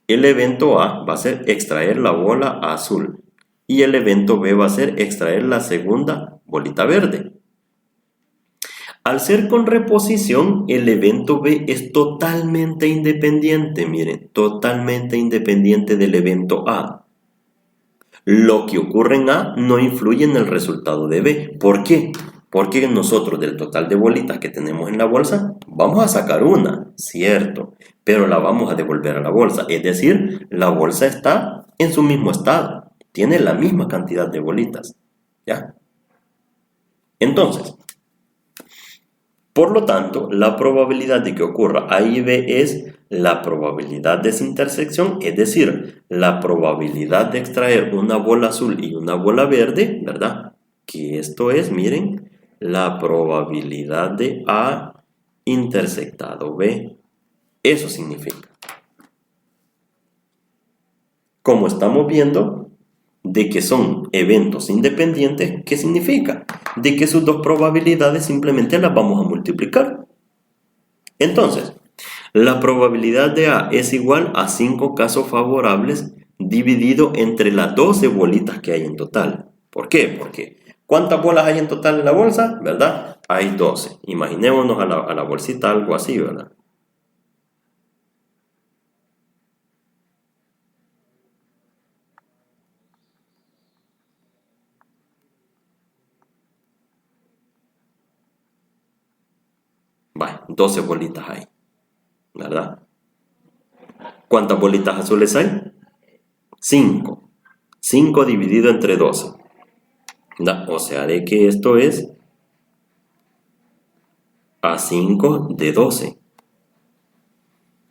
El evento A va a ser extraer la bola azul. Y el evento B va a ser extraer la segunda bolita verde. Al ser con reposición, el evento B es totalmente independiente, miren, totalmente independiente del evento A. Lo que ocurre en A no influye en el resultado de B. ¿Por qué? Porque nosotros del total de bolitas que tenemos en la bolsa, vamos a sacar una, cierto, pero la vamos a devolver a la bolsa. Es decir, la bolsa está en su mismo estado, tiene la misma cantidad de bolitas, ¿ya? Entonces, por lo tanto, la probabilidad de que ocurra A y B es la probabilidad de esa intersección, es decir, la probabilidad de extraer una bola azul y una bola verde, ¿verdad? Que esto es, miren, la probabilidad de A intersectado B. Eso significa. Como estamos viendo, de que son eventos independientes, ¿qué significa? De que sus dos probabilidades simplemente las vamos a multiplicar. Entonces, la probabilidad de A es igual a 5 casos favorables dividido entre las 12 bolitas que hay en total. ¿Por qué? Porque ¿cuántas bolas hay en total en la bolsa? ¿Verdad? Hay 12. Imaginémonos a la bolsita algo así, ¿verdad? Vale, 12 bolitas hay, ¿verdad? ¿Cuántas bolitas azules hay? 5. 5 dividido entre 12. O sea, de que esto es a 5 de 12.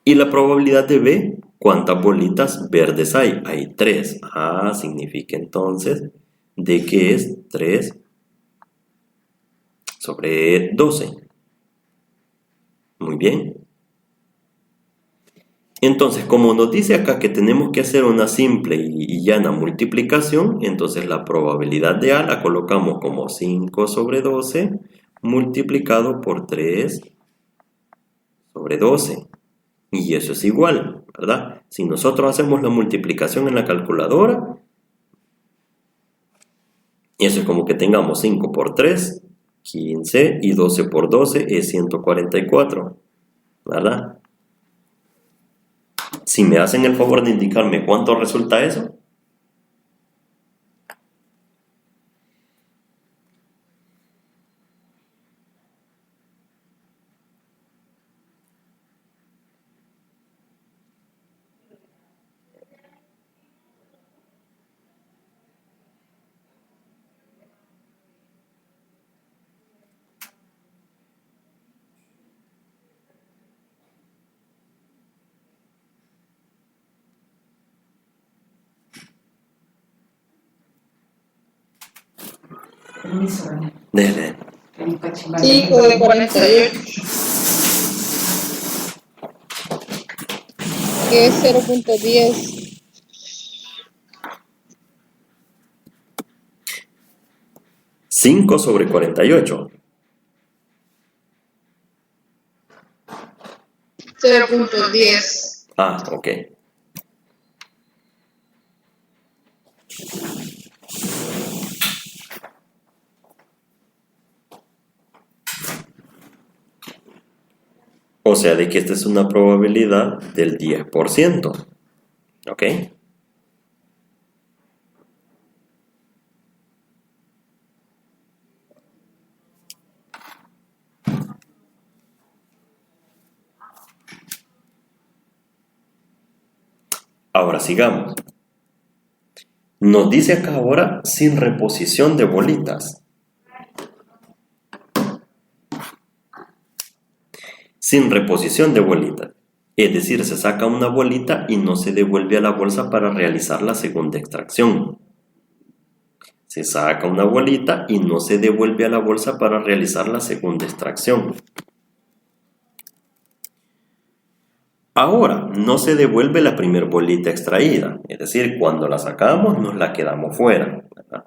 ¿Y la probabilidad de B? ¿Cuántas bolitas verdes hay? Hay 3. Significa entonces de que es 3 sobre 12. Muy bien. Entonces, como nos dice acá que tenemos que hacer una simple y llana multiplicación, entonces la probabilidad de A la colocamos como 5 sobre 12 multiplicado por 3 sobre 12. Y eso es igual, ¿verdad? Si nosotros hacemos la multiplicación en la calculadora, eso es como que tengamos 5 por 3, 15, y 12 por 12 es 144, ¿verdad? Si me hacen el favor de indicarme cuánto resulta eso. Permiso, ¿verdad? Desde 5 de 48, que es 0.10. ¿5 sobre 48? 0.10. Ok. O sea, de que esta es una probabilidad del 10%. ¿Ok? Ahora sigamos. Nos dice acá ahora sin reposición de bolitas. Sin reposición de bolitas. Es decir, se saca una bolita y no se devuelve a la bolsa para realizar la segunda extracción. Se saca una bolita y no se devuelve a la bolsa para realizar la segunda extracción. Ahora, no se devuelve la primera bolita extraída, es decir, cuando la sacamos nos la quedamos fuera, ¿verdad?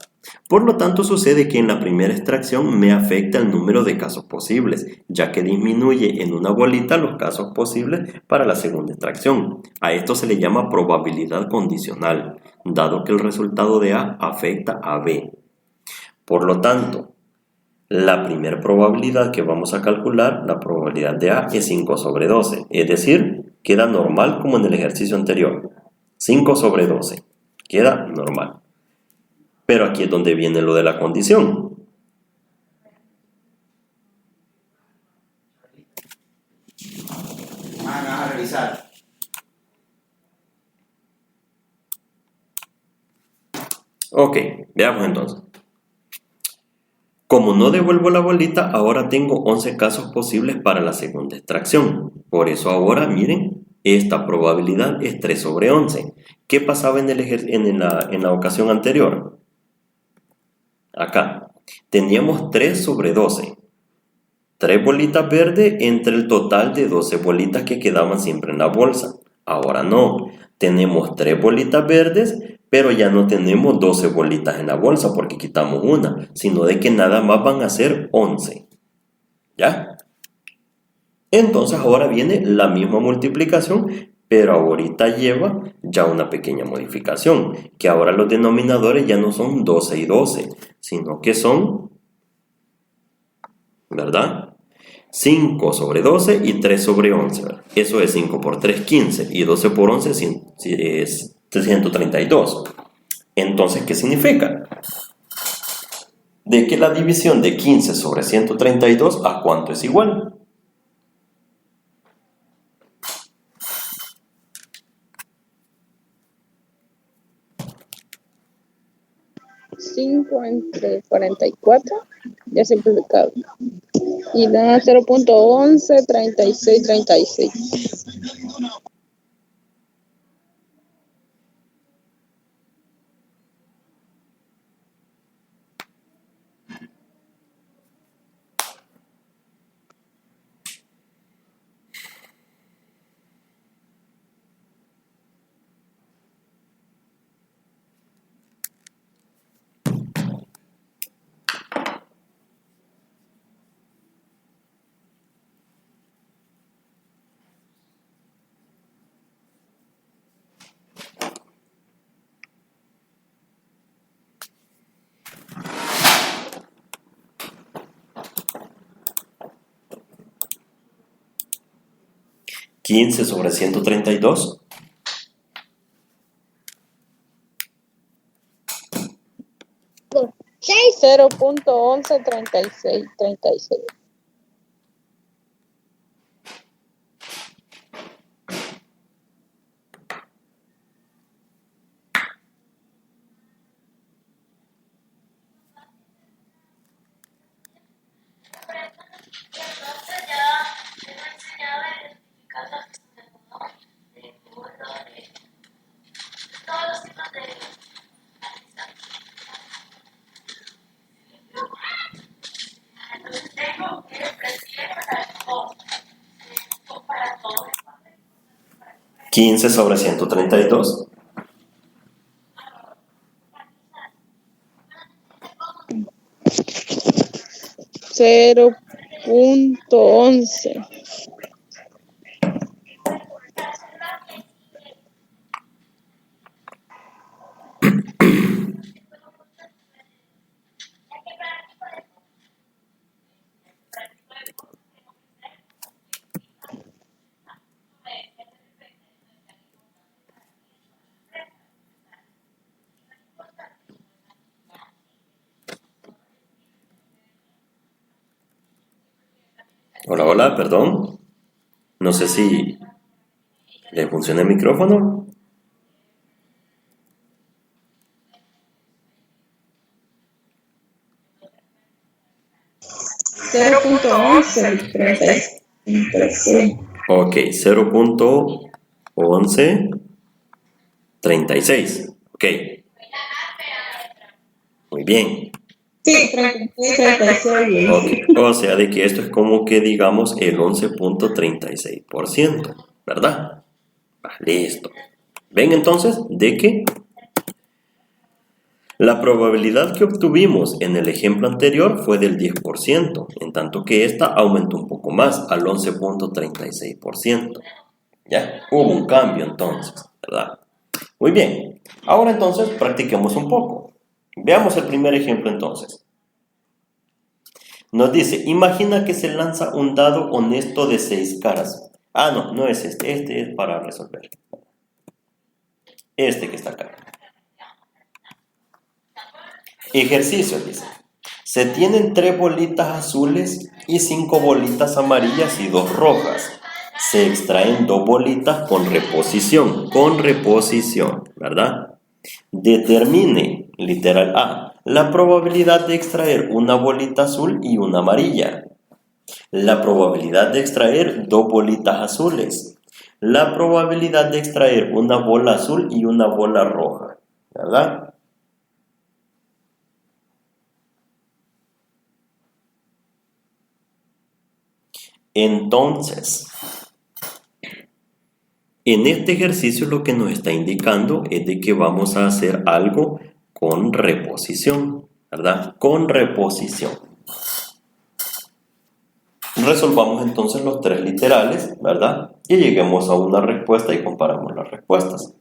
Por lo tanto, sucede que en la primera extracción me afecta el número de casos posibles, ya que disminuye en una bolita los casos posibles para la segunda extracción. A esto se le llama probabilidad condicional, dado que el resultado de A afecta a B. Por lo tanto, La primera probabilidad que vamos a calcular, la probabilidad de A, es 5 sobre 12. Es decir, queda normal como en el ejercicio anterior. 5 sobre 12. Queda normal. Pero aquí es donde viene lo de la condición. Vas a revisar. Ok, veamos entonces. Como no devuelvo la bolita, ahora tengo 11 casos posibles para la segunda extracción. Por eso ahora, miren, esta probabilidad es 3 sobre 11. ¿Qué pasaba en la ocasión anterior? Acá, teníamos 3 sobre 12. 3 bolitas verdes entre el total de 12 bolitas que quedaban siempre en la bolsa. Ahora no, tenemos 3 bolitas verdes, pero ya no tenemos 12 bolitas en la bolsa porque quitamos una, sino de que nada más van a ser 11. ¿Ya? Entonces ahora viene la misma multiplicación, pero ahorita lleva ya una pequeña modificación, que ahora los denominadores ya no son 12 y 12, sino que son, ¿verdad? 5 sobre 12 y 3 sobre 11. Eso es 5 por 3, 15. Y 12 por 11 es 132. Entonces, ¿qué significa? De que la división de 15 sobre 132, ¿a cuánto es igual? Cinco entre 44, ya simplificado. Y da 0.11, 36, 36. ¿15 sobre 132? Sí. 0.11, 36, 36. ¿15 sobre 132? Cero punto 11. Hola, hola, perdón. No sé si le funciona el micrófono. Cero punto 36. Ok, 0.11, 36. Ok, muy bien. Sí, 36, 36. Ok, o sea de que esto es como que digamos el 11.36%, ¿verdad? Listo. ¿Ven entonces de que la probabilidad que obtuvimos en el ejemplo anterior fue del 10%, en tanto que esta aumentó un poco más al 11.36%? ¿Ya? Hubo un cambio entonces, ¿verdad? Muy bien. Ahora entonces practiquemos un poco. Veamos el primer ejemplo entonces. Nos dice, imagina que se lanza un dado honesto de 6 caras. Ah, no, no es este. Este es para resolver. Este que está acá. Ejercicio, dice. Se tienen 3 bolitas azules y 5 bolitas amarillas y 2 rojas. Se extraen 2 bolitas con reposición, ¿verdad? Determine, literal A, la probabilidad de extraer una bolita azul y una amarilla. La probabilidad de extraer 2 bolitas azules. La probabilidad de extraer una bola azul y una bola roja, ¿verdad? Entonces, en este ejercicio lo que nos está indicando es de que vamos a hacer algo con reposición, ¿verdad? Con reposición. Resolvamos entonces los 3 literales, ¿verdad? Y lleguemos a una respuesta y comparamos las respuestas.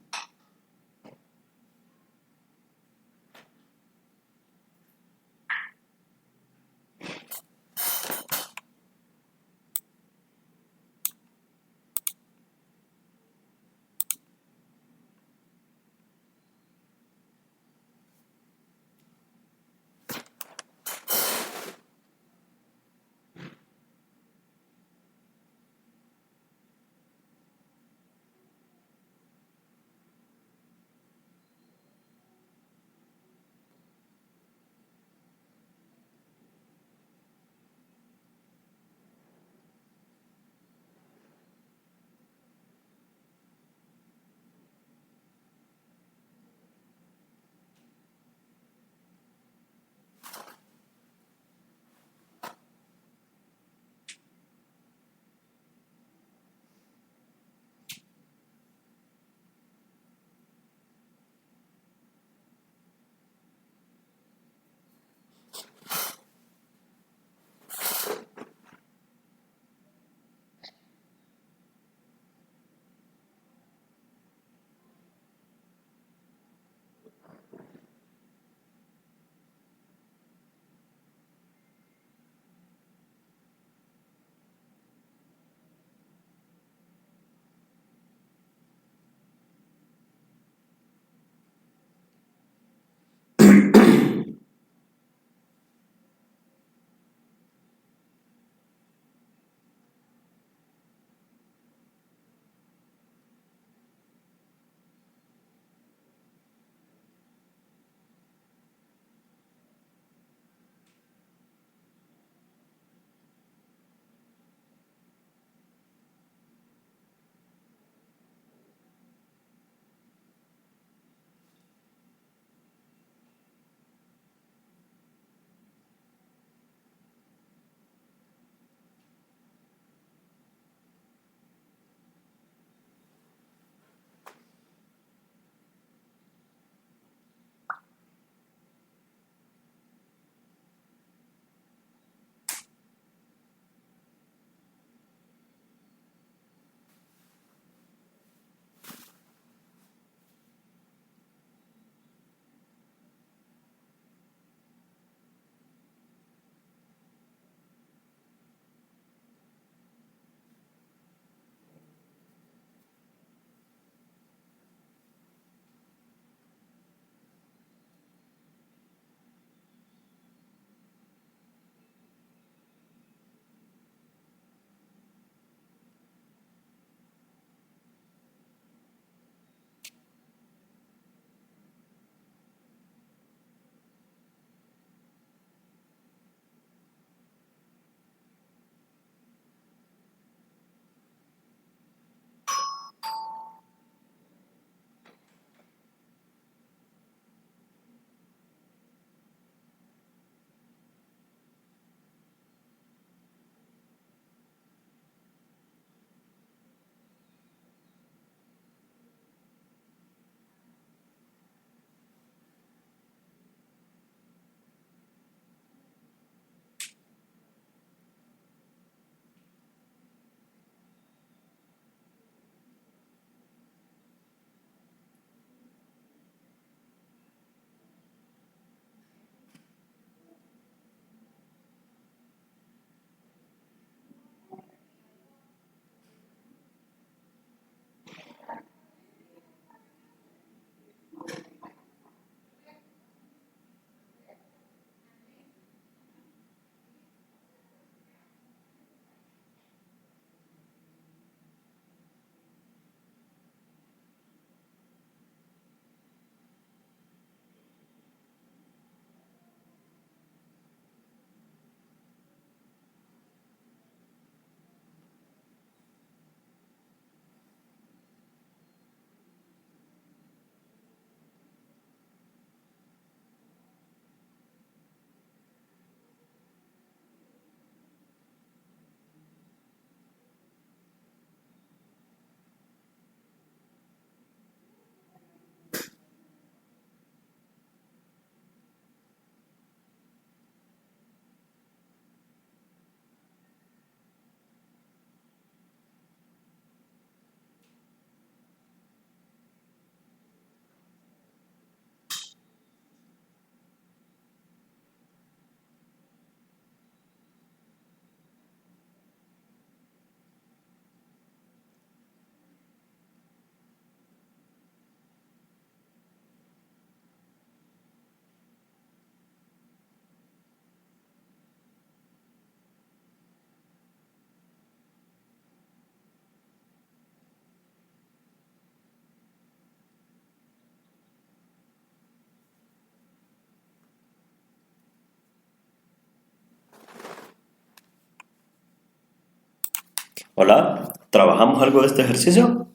Hola, ¿trabajamos algo de este ejercicio?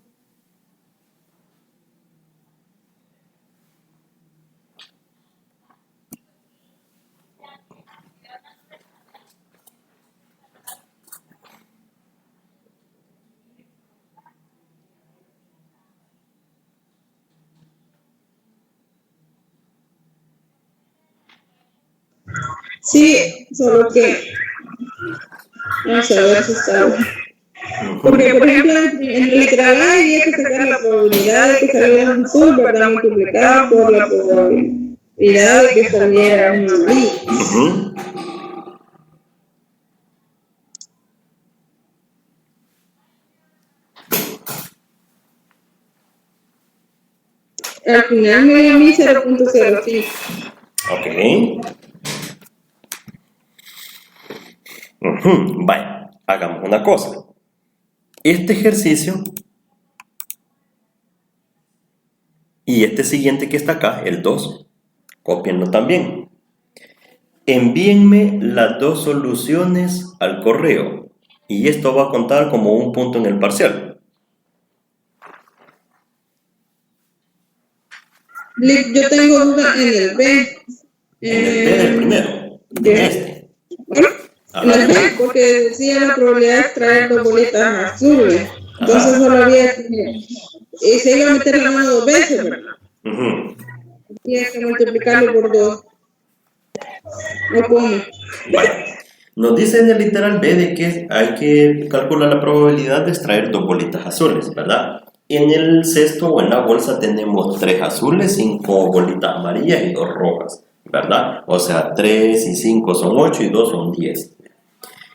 Sí, solo que vamos a ver si está. Porque, por ejemplo, en el literal A había que sacar la probabilidad de que saliera un azul, ¿verdad? Multiplicada por la probabilidad de que saliera un amarillo. Ujú. Al final me dio a mí 0.05. Ok. Vaya, hagamos una cosa. Este ejercicio y este siguiente que está acá, el 2, cópienlo también. Envíenme las dos soluciones al correo y esto va a contar como un punto en el parcial. Yo tengo duda en el B. En el B del primero, de este. Bueno, en el B, porque decía la probabilidad de extraer dos bolitas azules. Entonces solo había que. Y se iba a meter la mano dos veces, ¿verdad? Ujú. Había que multiplicarlo por dos. ¿O cómo? Vale. Nos dice en el literal B de que hay que calcular la probabilidad de extraer dos bolitas azules, ¿verdad? En el cesto o en la bolsa tenemos 3 azules, 5 bolitas amarillas y 2 rojas, ¿verdad? O sea, 3 y 5 son 8 y 2 son 10.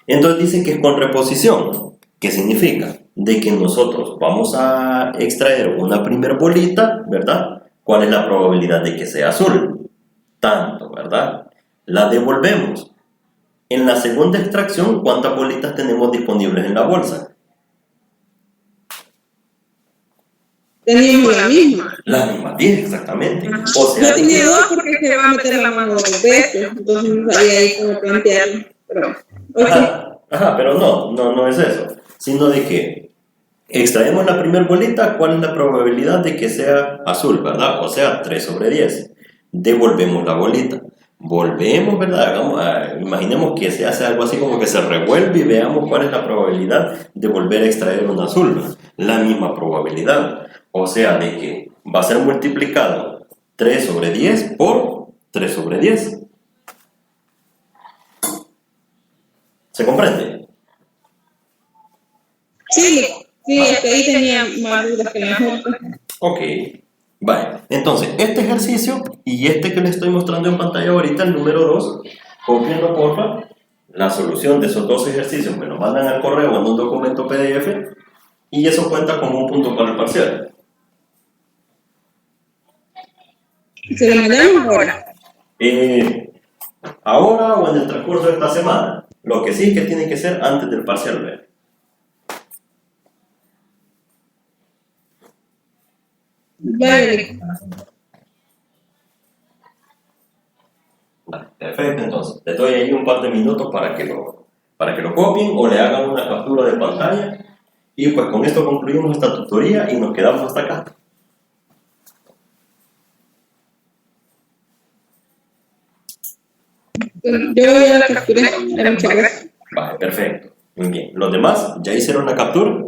Entonces dice que es con reposición. ¿Qué significa? De que nosotros vamos a extraer una primera bolita, ¿verdad? ¿Cuál es la probabilidad de que sea azul? Tanto, ¿verdad? La devolvemos. En la segunda extracción, ¿cuántas bolitas tenemos disponibles en la bolsa? Teníamos la misma. Las mismas 10, exactamente. O sea, Yo tenía dos porque se va a meter la mano dos veces. Entonces no sabía ahí cómo plantearlo. Pero, Ajá, pero no es eso. Sino de que extraemos la primera bolita, ¿cuál es la probabilidad de que sea azul, verdad? O sea, 3 sobre 10. Devolvemos la bolita. Volvemos, ¿verdad? Imaginemos que se hace algo así como que se revuelve y veamos cuál es la probabilidad de volver a extraer un azul, ¿no? La misma probabilidad. O sea, de que va a ser multiplicado 3 sobre 10 por 3 sobre 10. ¿Se comprende? sí, es que ahí tenía más dudas que la otra. Ok, vale. Entonces, este ejercicio y este que les estoy mostrando en pantalla ahorita, el número 2, cópienlo porfa. La solución de esos dos ejercicios me lo mandan al correo en un documento PDF y eso cuenta como un punto para el parcial. Se lo mandamos ahora. Ahora o en el transcurso de esta semana. Lo que sí es que tiene que ser antes del parcial B. Vale. Vale, perfecto, entonces. Les doy ahí un par de minutos para que lo copien o le hagan una captura de pantalla. Y pues con esto concluimos esta tutoría y nos quedamos hasta acá. Yo ya la capturé. Muchas gracias. Vale, perfecto. Muy bien. ¿Los demás ya hicieron la captura?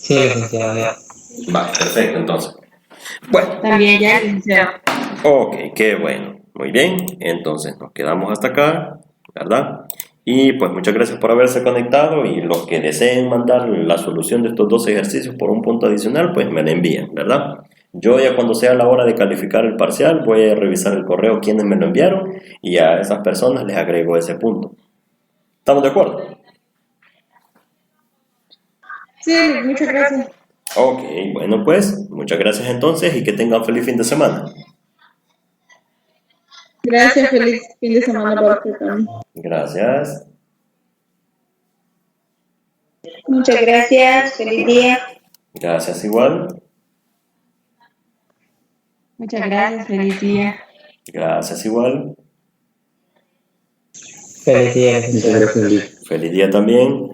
Sí, licenciado, ya. Vale, perfecto, entonces. Bueno, También ya, licenciado. ok, qué bueno. Muy bien, entonces nos quedamos hasta acá, ¿verdad? Y pues muchas gracias por haberse conectado y los que deseen mandar la solución de estos dos ejercicios por un punto adicional, pues me la envían, ¿verdad? Yo ya cuando sea la hora de calificar el parcial voy a revisar el correo quienes me lo enviaron y a esas personas les agrego ese punto. ¿Estamos de acuerdo? Sí, muchas gracias. Ok, bueno pues, muchas gracias entonces y que tengan feliz fin de semana. Gracias, feliz fin de semana para usted también. Gracias. Muchas gracias, feliz día. Gracias igual. Muchas gracias, feliz día. Gracias igual. Feliz día, licenciado. Feliz día también.